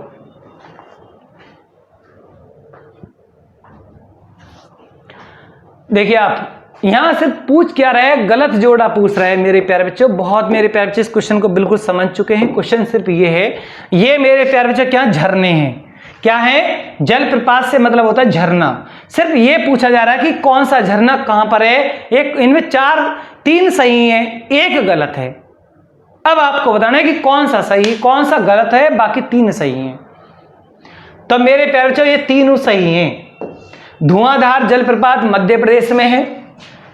देखिए आप, यहां से पूछ क्या रहा है? गलत जोड़ा पूछ रहा है मेरे प्यारे बच्चों। बहुत मेरे प्यारे बच्चे इस क्वेश्चन को बिल्कुल समझ चुके हैं। क्वेश्चन सिर्फ ये है, ये मेरे प्यारे बच्चों क्या झरने हैं? क्या है? जलप्रपात से मतलब होता है झरना। सिर्फ ये पूछा जा रहा है कि कौन सा झरना कहां पर है। एक इनमें 3 सही है, एक गलत है। अब आपको बताना है कि कौन सा सही, कौन सा गलत है, बाकी 3 सही हैं। तो मेरे प्यारे बच्चों ये तीनों सही हैं। धुआंधार जलप्रपात मध्य प्रदेश में है,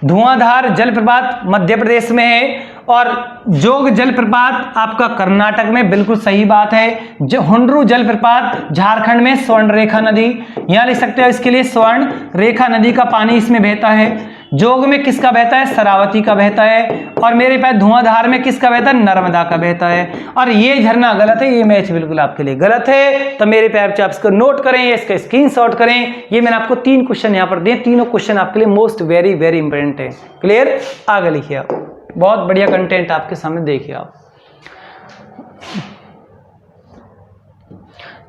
धुआंधार जलप्रपात मध्य प्रदेश में है। और जोग जलप्रपात आपका कर्नाटक में, बिल्कुल सही बात है। जो हुंड्रू जलप्रपात झारखंड में, स्वर्ण रेखा नदी, यहां लिख सकते हो इसके लिए स्वर्ण रेखा नदी का पानी इसमें बहता है। जोग में किसका बहता है? शरावती का बहता है। और मेरे पास धुआंधार में किसका बहता है? नर्मदा का बहता है। और ये झरना गलत है, ये मैच बिल्कुल आपके लिए गलत है। तो मेरे प्यारे बच्चों आप इसको नोट करें, इसका स्क्रीनशॉट करें। ये मैंने आपको 3 क्वेश्चन यहाँ पर दिए, तीनों क्वेश्चन आपके लिए मोस्ट वेरी वेरी इंपॉर्टेंट है। क्लियर? आगे लिखिए आप, बहुत बढ़िया कंटेंट आपके सामने देखिए आप।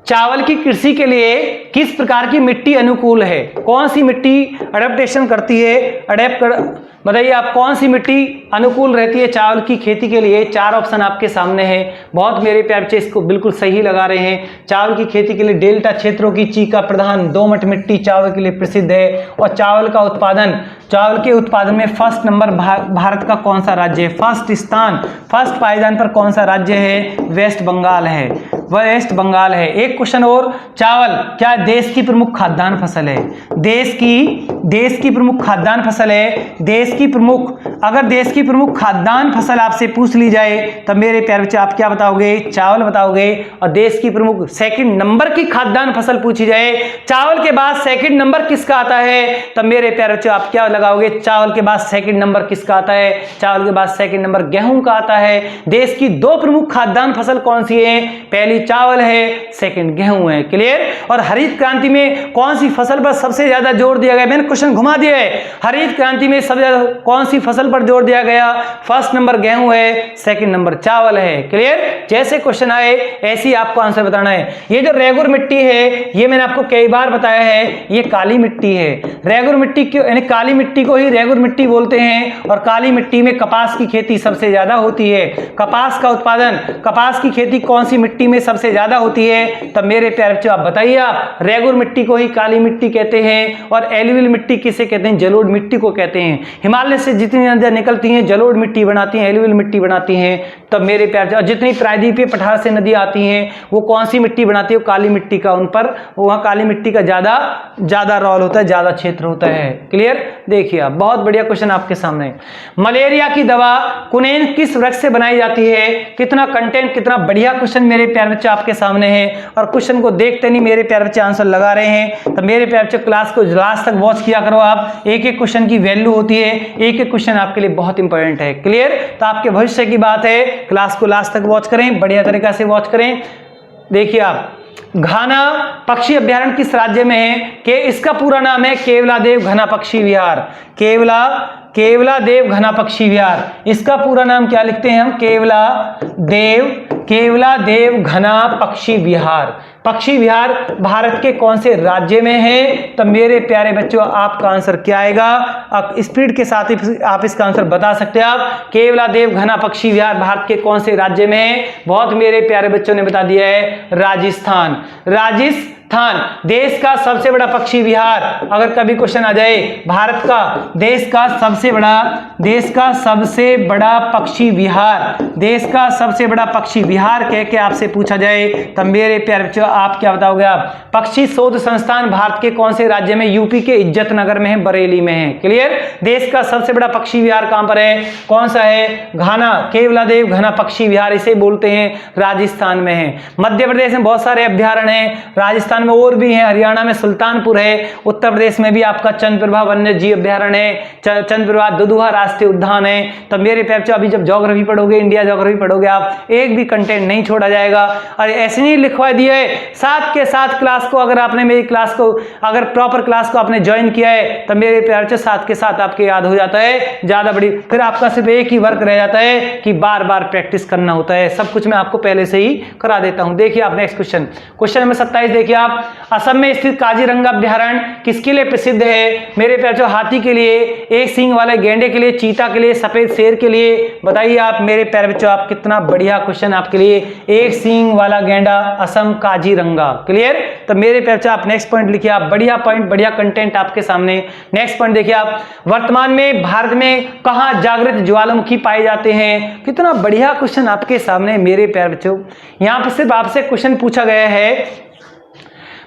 चावल की कृषि के लिए किस प्रकार की मिट्टी अनुकूल है? कौन सी मिट्टी अडेप्टेशन करती है? बताइए आप, कौन सी मिट्टी अनुकूल रहती है चावल की खेती के लिए? 4 ऑप्शन आपके सामने है। बहुत मेरे प्यारे बच्चे इसको बिल्कुल सही लगा रहे हैं। चावल की खेती के लिए डेल्टा क्षेत्रों की चीका प्रधान दोमट मिट्टी चावल के लिए प्रसिद्ध है। और चावल के उत्पादन में फर्स्ट नंबर भारत का कौन सा राज्य है? फर्स्ट पायदान पर कौन सा राज्य है? वेस्ट बंगाल है, वेस्ट बंगाल है। एक क्वेश्चन और, चावल क्या देश की प्रमुख खाद्यान्न फसल है? देश की प्रमुख खाद्यान्न फसल है। अगर देश की प्रमुख खाद्यान्न फसल आपसे पूछ ली जाए तब मेरे प्यारे बच्चे आप क्या बताओगे? चावल बताओगे। और देश की प्रमुख सेकंड नंबर की खाद्यान्न फसल पूछी जाए, चावल के बाद सेकंड नंबर किसका आता है? तब मेरे प्यारे बच्चे आप क्या लगाओगे? चावल के बाद सेकंड नंबर किसका आता है? चावल के बाद सेकंड नंबर गेहूं का आता है। देश की 2 प्रमुख खाद्यान्न फसल कौन सी है? पहली चावल है, सेकंड गेहूं है। क्लियर? और हरित क्रांति में कौन सी फसल पर सबसे ज्यादा जोर दिया गया? मैंने क्वेश्चन घुमा दिया है। हरित क्रांति में सबसे ज्यादा कौन सी फसल पर जोर दिया गया? फर्स्ट नंबर गेहूं है, सेकंड नंबर चावल है। क्लियर? जैसे क्वेश्चन आए ऐसे ही आपको आंसर बताना है। ये जो रेगुर मिट्टी है, ये मैंने आपको कई बार बताया है, ये काली मिट्टी है। रेगुर मिट्टी क्यों, यानी काली मिट्टी को ही रेगुर मिट्टी बोलते हैं। और काली मिट्टी में कपास की खेती सबसे ज्यादा होती है। कपास का उत्पादन, कपास की खेती कौन सी मिट्टी में सबसे ज्यादा होती है? तब मेरे प्यारे बच्चों आप बताइए, आप रेगुर मिट्टी को ही काली मिट्टी कहते हैं। और एलुवियल मिट्टी किसे कहते हैं? जलोढ़ मिट्टी को कहते हैं। हिमालय से जितनी नदियां निकलती हैं जलोढ़ मिट्टी बनाती हैं, एलुवियल मिट्टी बनाती हैं। तब मेरे प्यारे, और जितनी प्रायद्वीपीय पठार से नदी आती हैं वो कौन सी मिट्टी बनाती है? काली मिट्टी का, उन पर वहां काली मिट्टी का ज्यादा रोल होता है, ज्यादा क्षेत्र होता है। क्लियर? देखिए आप, बहुत बढ़िया क्वेश्चन आपके सामने। मलेरिया की दवा कुनेन किस वृक्ष से बनाई जाती है? कितना कंटेंट, कितना बढ़िया क्वेश्चन मेरे प्यारे बच्चे आपके सामने है। और क्वेश्चन को देखते नहीं मेरे प्यारे बच्चे आंसर लगा रहे हैं। तो मेरे प्यारे बच्चे क्लास को लास्ट तक वॉच किया करो आप। एक एक क्वेश्चन की वैल्यू होती है, एक एक क्वेश्चन आपके लिए बहुत इंपॉर्टेंट है। क्लियर? तो आपके भविष्य की बात है, क्लास को लास्ट तक वॉच करें, बढ़िया तरीका से वॉच करें। देखिए आप, घना पक्षी अभ्यारण्य किस राज्य में है? कि इसका पूरा नाम है केवलादेव घना पक्षी विहार। केवलादेव घना पक्षी विहार, इसका पूरा नाम क्या लिखते हैं हम? केवलादेव घना पक्षी विहार। पक्षी विहार भारत के कौन से राज्य में है? तब मेरे प्यारे बच्चों आपका आंसर क्या आएगा? आप स्पीड के साथ ही आप इसका आंसर बता सकते हैं। आप केवलादेव घना पक्षी विहार भारत के कौन से राज्य में है? बहुत मेरे प्यारे बच्चों ने बता दिया है, राजस्थान। देश का सबसे बड़ा पक्षी विहार, अगर कभी क्वेश्चन आ जाए भारत का देश का सबसे बड़ा पक्षी विहार कह के आपसे पूछा जाए तब मेरे प्यारे बच्चों आप क्या बताओगे? आप पक्षी शोध संस्थान भारत के कौन से राज्य में? यूपी के इज्जत नगर में है, बरेली में है। क्लियर? देश का सबसे बड़ा पक्षी विहार कहां पर है? कौन सा है? केवलादेव घना पक्षी विहार, इसे बोलते हैं, राजस्थान में है। मध्य प्रदेश में बहुत सारे अभ्यारण्य हैं, राजस्थान में और भी है, हरियाणा में सुल्तानपुर है, उत्तर प्रदेश में भी आपका चंद्रप्रभा वन्य जीव अभ्यारण्य है, चंद्रप्रभा दुधुआ राष्ट्रीय उद्यान है। तब मेरे प्यारे बच्चों अभी जब ज्योग्राफी पढ़ोगे, इंडिया ज्योग्राफी पढ़ोगे आप, एक भी कंटेंट नहीं छोड़ा जाएगा। और ऐसे नहीं लिखवा दिया है, साथ के साथ क्लास को अगर आपने मेरी क्लास को अगर प्रॉपर क्लास को आपने ज्वाइन किया है तब मेरे प्यारे बच्चों साथ के साथ आपके याद हो जाता है ज्यादा बड़ी। फिर आपका सिर्फ एक ही वर्क रह जाता है कि बार बार प्रैक्टिस करना होता है। सब कुछ मैं आपको पहले से ही करा देता हूं। देखिए आप नेक्स्ट क्वेश्चन नंबर 27 देखिए आप, असम में स्थित काजीरंगा अभ्यारण्य किसके लिए प्रसिद्ध है? मेरे प्यारे बच्चों हाथी के लिए, एक सींग वाले गेंडे के लिए, चीता के लिए, सफेद शेर के लिए। बताइए आप मेरे प्यारे बच्चों, आप कितना बढ़िया क्वेश्चन आपके लिए, एक सींग वाला गेंडा, असम काजीरंगा। क्लियर? तो मेरे प्यारे बच्चों आप नेक्स्ट पॉइंट लिखिए आप, बढ़िया पॉइंट, बढ़िया कंटेंट आपके सामने। नेक्स्ट पॉइंट देखिए आप, वर्तमान में भारत में कहां जागृत ज्वालामुखी पाए जाते हैं? कितना बढ़िया क्वेश्चन आपके सामने मेरे प्यारे बच्चों। यहां पर सिर्फ आपसे क्वेश्चन पूछा गया है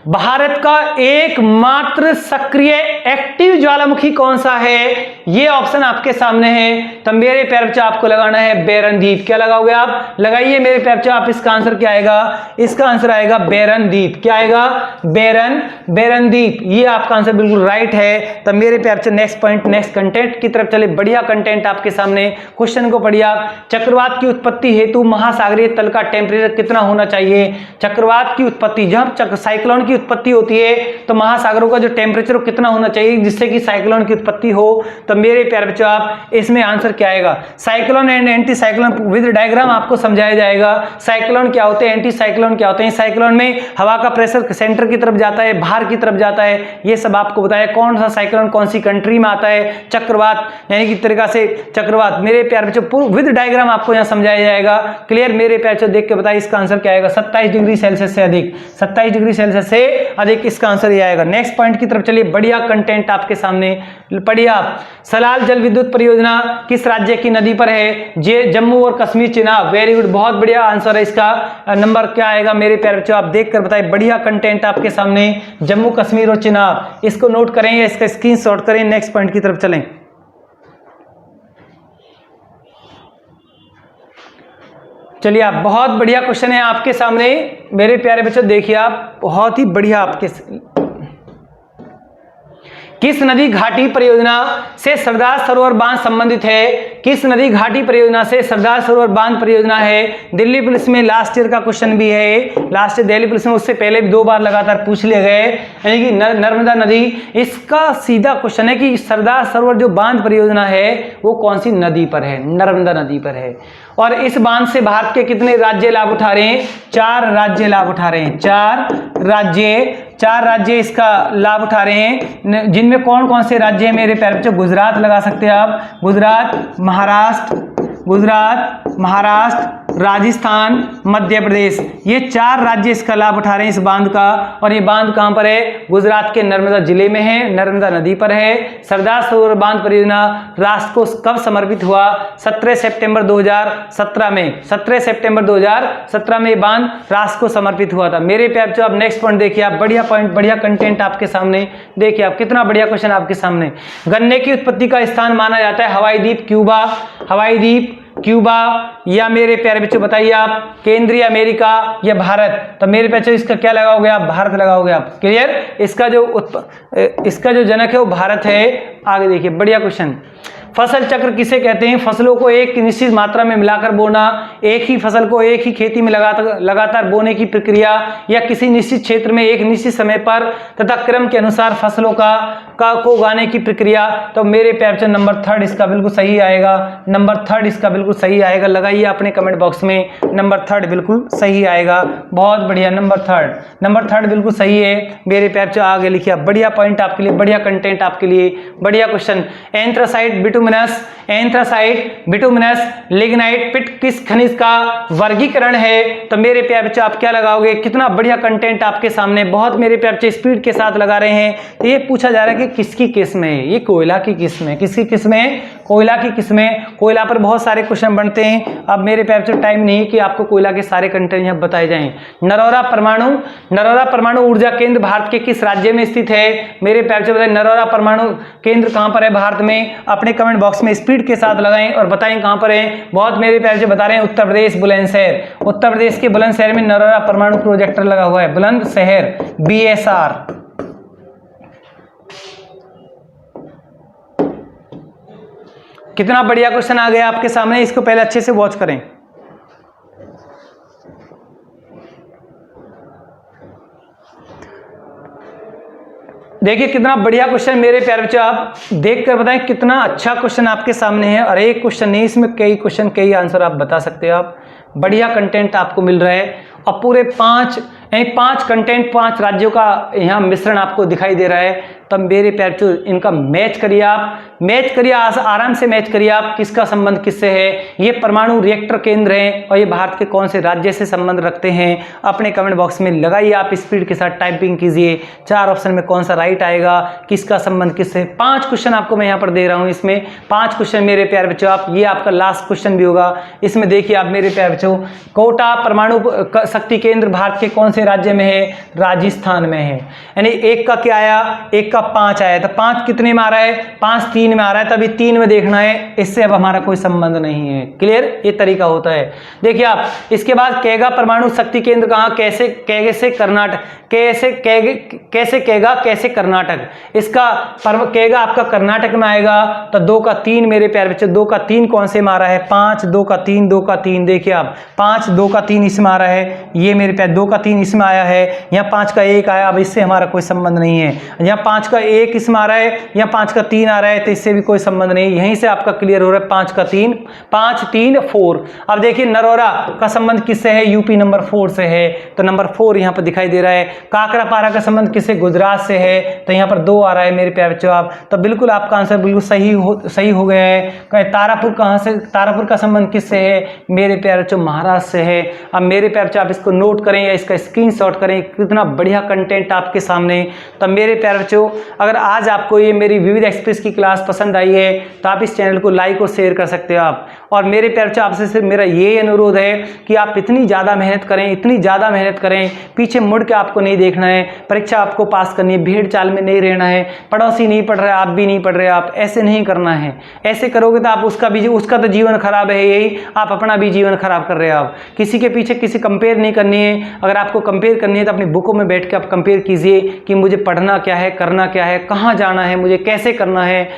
भारत का एकमात्र सक्रिय एक्टिव ज्वालामुखी कौन सा है? ये ऑप्शन आपके सामने है। तो मेरे प्यारे बच्चों आपको लगाना है बेरन द्वीप। क्या लगाओगे आप? लगाइए मेरे प्यारे बच्चों आप। इसका आंसर क्या आएगा? इसका आंसर आएगा बेरन द्वीप। क्या आएगा? बेरन द्वीप। ये आपका आंसर बिल्कुल राइट है। तो मेरे प्यारे बच्चों नेक्स्ट पॉइंट, नेक्स्ट कंटेंट की तरफ चले। बढ़िया कंटेंट आपके सामने। क्वेश्चन को पढ़िए आप। चक्रवात की उत्पत्ति हेतु महासागरीय तल का टेम्परेचर कितना होना चाहिए? चक्रवात की उत्पत्ति, जब साइक्लोन की उत्पत्ति होती है तो महासागरों का जो टेम्परेचर कितना होना चाहिए जिससे कि साइक्लोन की उत्पत्ति हो? तो मेरे प्यारे बच्चों आप इसमें आंसर क्या आएगा? Cyclone and anti cyclone with diagram आपको समझाया जाएगा। साइक्लोन क्या होते हैं, एंटी साइक्लोन क्या होते हैं। साइक्लोन में हवा का प्रेशर सेंटर की तरफ जाता है, बाहर की तरफ जाता है, ये सब आपको बताया। कौन सा साइक्लोन कौन सी कंट्री में आता है। चक्रवात यानी कि तरीका से चक्रवात। मेरे प्यारे बच्चों विद डायग्राम आपको यहाँ समझाया जाएगा। क्लियर? मेरे प्यारे बच्चों देख के बताइए इसका आंसर क्या आएगा? 27 डिग्री सेल्सियस से अधिक। 27 डिग्री सेल्सियस से अधिक इसका आंसर ये आएगा। नेक्स्ट पॉइंट की तरफ चलिए। बढ़िया कंटेंट आपके सामने पढ़िए आप। सलाल जल विद्युत परियोजना किस राज्य की नदी पर है? जम्मू और कश्मीर चुनाव। वेरी गुड, बहुत बढ़िया आंसर है इसका। नंबर क्या आएगा मेरे प्यारे बच्चों? आप देख कर बताइए। बढ़िया कंटेंट आपके सामने, जम्मू कश्मीर और चुनाव। इसको नोट करें या इसका स्क्रीनशॉट करें। नेक्स्ट पॉइंट की तरफ चलें। चलिए आप, बहुत बढ़िया क्वेश्चन है आपके सामने मेरे प्यारे बच्चों। देखिए आप, बहुत ही बढ़िया आपके। किस नदी घाटी परियोजना से सरदार सरोवर बांध संबंधित है? किस नदी घाटी परियोजना से सरदार सरोवर बांध परियोजना है? दिल्ली पुलिस में लास्ट ईयर का क्वेश्चन भी है। लास्ट ईयर दिल्ली पुलिस में उससे पहले भी 2 बार लगातार पूछ लिए गए। यानी कि नर्मदा नदी। इसका सीधा क्वेश्चन है कि सरदार सरोवर जो बांध परियोजना है वो कौन सी नदी पर है? नर्मदा नदी पर है। और इस बांध से भारत के कितने राज्य लाभ उठा रहे हैं? 4 राज्य लाभ उठा रहे हैं। 4 राज्य इसका लाभ उठा रहे हैं। जिनमें कौन कौन से राज्य हैं मेरे प्यारे बच्चों? गुजरात लगा सकते हैं आप। गुजरात, महाराष्ट्र, राजस्थान, मध्य प्रदेश। ये 4 राज्य इसका लाभ उठा रहे हैं इस बांध का। और ये बांध कहां पर है? गुजरात के नर्मदा जिले में है, नर्मदा नदी पर है। सरदार सरोवर बांध परियोजना राष्ट्र को कब समर्पित हुआ? 17 सितंबर 2017 में। 17 सितंबर 2017 में ये बांध राष्ट्र को समर्पित हुआ था। मेरे प्यारे बच्चों आप नेक्स्ट पॉइंट देखिए आप। बढ़िया पॉइंट, बढ़िया कंटेंट आपके सामने। देखिए आप, कितना बढ़िया क्वेश्चन आपके सामने। गन्ने की उत्पत्ति का स्थान माना जाता है हवाई द्वीप क्यूबा। हवाई द्वीप क्यूबा या मेरे प्यारे बच्चों बताइए आप केंद्रीय अमेरिका या भारत? तो मेरे बच्चों इसका क्या लगाओगे आप? भारत लगाओगे आप। क्लियर? इसका जो जनक है वो भारत है। आगे देखिए, बढ़िया क्वेश्चन। फसल चक्र किसे कहते हैं? फसलों को एक निश्चित मात्रा में मिलाकर बोना, एक ही फसल को एक ही खेती में लगातार बोने की प्रक्रिया, या किसी निश्चित क्षेत्र में एक निश्चित समय पर तथा क्रम के अनुसार फसलों को उगाने की प्रक्रिया। तो मेरे प्यारे बच्चों नंबर 3 इसका बिल्कुल सही आएगा। नंबर 3 इसका बिल्कुल सही आएगा। लगाइए अपने कमेंट बॉक्स में, नंबर 3 बिल्कुल सही आएगा। बहुत बढ़िया, नंबर 3 बिल्कुल सही है। मेरे प्यारे बच्चों आगे लिखिए। बढ़िया पॉइंट आपके लिए, बढ़िया कंटेंट आपके लिए, बढ़िया क्वेश्चन। एंथ्रासाइट, बिटुमिनस, लिग्नाइट पिट किस खनिज का वर्गीकरण है? तो मेरे प्यारे बच्चों आप क्या लगाओगे? कितना बढ़िया कंटेंट आपके सामने। बहुत मेरे प्यारे बच्चे स्पीड के साथ लगा रहे हैं। तो ये पूछा जा रहा है कि किसकी किस्म है? ये कोयला की किस्म है। किसकी किस्म है? कोयला की किस्म है। कोयला पर बहुत सारे क्वेश्चन बनते हैं। अब मेरे प्यारे बच्चों टाइम नहीं कि आपको कोयला के सारे कंटेंट यहाँ बताए जाएं। नरौरा परमाणु ऊर्जा केंद्र भारत के किस राज्य में स्थित है? मेरे प्यारे बच्चों बताइए नरौरा परमाणु केंद्र कहां पर है भारत में? अपने कमेंट बॉक्स में स्पीड के साथ लगाएं और बताएं कहां पर है। बहुत मेरे प्यारे बच्चे बता रहे हैं उत्तर प्रदेश, बुलंदशहर। उत्तर प्रदेश के बुलंदशहर में नरौरा परमाणु प्रोजेक्टर लगा हुआ है। बुलंदशहर, BSR। कितना बढ़िया क्वेश्चन आ गया आपके सामने। इसको पहले अच्छे से वॉच करें। देखिए कितना बढ़िया क्वेश्चन मेरे प्यारे बच्चों। आप देख कर बताएं कितना अच्छा क्वेश्चन आपके सामने है। और एक क्वेश्चन नहीं, इसमें कई क्वेश्चन, कई आंसर आप बता सकते हो। आप बढ़िया कंटेंट आपको मिल रहा है। और पूरे 5 कंटेंट 5 राज्यों का यहाँ मिश्रण आपको दिखाई दे रहा है। तब मेरे प्यारे बच्चों इनका मैच करिए, आप मैच करिए, आराम से मैच करिए आप, किसका संबंध किससे है। ये परमाणु रिएक्टर केंद्र हैं और ये भारत के कौन से राज्य से संबंध रखते हैं, अपने कमेंट बॉक्स में लगाइए, आप स्पीड के साथ टाइपिंग कीजिए। 4 ऑप्शन में कौन सा राइट आएगा, किसका संबंध किससे। 5 क्वेश्चन आपको मैं यहाँ पर दे रहा हूँ, इसमें 5 क्वेश्चन मेरे प्यारे बच्चों, आप ये आपका लास्ट क्वेश्चन भी होगा। इसमें देखिए आप मेरे प्यारे बच्चों, कोटा परमाणु शक्ति केंद्र भारत के कौन से राज्य में है, राजस्थान में है। यानी एक का क्या आया, एक का 5 आया, तो 5 कितने में आ रहा है, 5 3 में आ रहा है, तभी 3 में देखना है, इससे अब हमारा कोई संबंध नहीं है। क्लियर, ये तरीका होता है। देखिए आप इसके बाद केगा परमाणु शक्ति केंद्र कहाँ, कैसे कैसे कर्नाटक, कैसे केगा कैसे कर्नाटक, इसका केगा आपका कर्नाटक में आएगा। तो 2 का 3 मेरे प्यारे बच्चे, 2 का 3 कौन से मारा है, 5 2 का 3 2 का 3, देखिए आप 5 2 का 3 इसमें आ रहा है, ये मेरे प्यारे 2 का 3 इसमें आया है, यहाँ 5 का 1 आया, अब इससे हमारा कोई संबंध नहीं है। यहाँ 5 का 1 इसमें आ रहा है, यहाँ 5 का 3 आ रहा है, तो इससे भी कोई संबंध नहीं। यहीं से आपका क्लियर हो रहा है, 5 का 3 5 3 4। अब देखिए नरोरा का संबंध किससे है, यूपी नंबर 4 से है, तो नंबर 4 यहाँ पर दिखाई दे रहा है। काकरापारा का संबंध किससे, गुजरात से है, तो यहाँ पर 2 आ रहा है मेरे प्यारे बच्चों। आप तो बिल्कुल आपका आंसर बिल्कुल सही हो गया है। तारापुर कहाँ से, तारापुर का संबंध किससे है मेरे प्यारे बच्चों, महाराष्ट्र से है। अब मेरे प्यारे बच्चों आप इसको नोट करें या इसका स्क्रीनशॉट करें, कितना बढ़िया कंटेंट आपके सामने। तो मेरे प्यारे बच्चों अगर आज आपको ये मेरी विविध एक्सप्रेस की क्लास पसंद आई है तो आप इस चैनल को लाइक और शेयर कर सकते हो आप। और मेरे प्यारे बच्चों आपसे सिर्फ मेरा ये अनुरोध है कि आप इतनी ज़्यादा मेहनत करें, इतनी ज़्यादा मेहनत करें, पीछे मुड़ के आपको नहीं देखना है, परीक्षा आपको पास करनी है, भीड़ चाल में नहीं रहना है, पड़ोसी नहीं पढ़ रहे आप भी नहीं पढ़ रहे, आप ऐसे नहीं करना है। ऐसे करोगे तो आप उसका तो जीवन खराब है, यही आप अपना भी जीवन खराब कर रहे हो। आप किसी के पीछे किसी कंपेयर नहीं करनी है। अगर आपको कंपेयर करनी है तो अपनी बुकों में बैठ के आप कंपेयर कीजिए कि मुझे पढ़ना क्या है, करना क्या है, कहाँ जाना है, मुझे कैसे करना है,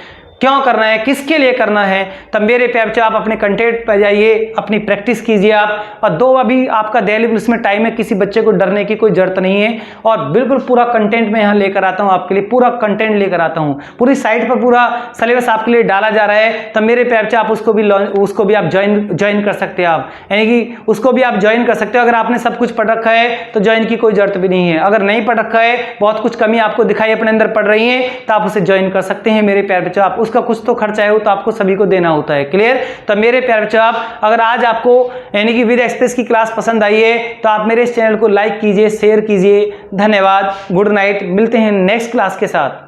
क्यों करना है, किसके लिए करना है। तब मेरे प्यारे बच्चों आप अपने कंटेंट पर जाइए, अपनी प्रैक्टिस कीजिए आप। और 2 अभी आपका डेली इसमें टाइम है, किसी बच्चे को डरने की कोई जरूरत नहीं है। और बिल्कुल पूरा कंटेंट मैं यहाँ लेकर आता हूँ आपके लिए, पूरा कंटेंट लेकर आता हूँ, पूरी साइट पर पूरा सिलेबस आपके लिए डाला जा रहा है। तब मेरे प्यारे बच्चों आप उसको भी आप ज्वाइन कर सकते हैं आप, यानी कि उसको भी आप ज्वाइन कर सकते हो। अगर आपने सब कुछ पढ़ रखा है तो ज्वाइन की कोई जरूरत भी नहीं है। अगर नहीं पढ़ रखा है, बहुत कुछ कमी आपको दिखाई अपने अंदर पड़ रही है, तो आप उसे ज्वाइन कर सकते हैं मेरे प्यारे बच्चों। आप उसका कुछ तो खर्चा है, वो तो आपको सभी को देना होता है। क्लियर। तो मेरे प्यारे बच्चों आप अगर आज आपको यानी कि विद एक्सप्रेस की क्लास पसंद आई है तो आप मेरे इस चैनल को लाइक कीजिए, शेयर कीजिए। धन्यवाद, गुड नाइट, मिलते हैं नेक्स्ट क्लास के साथ।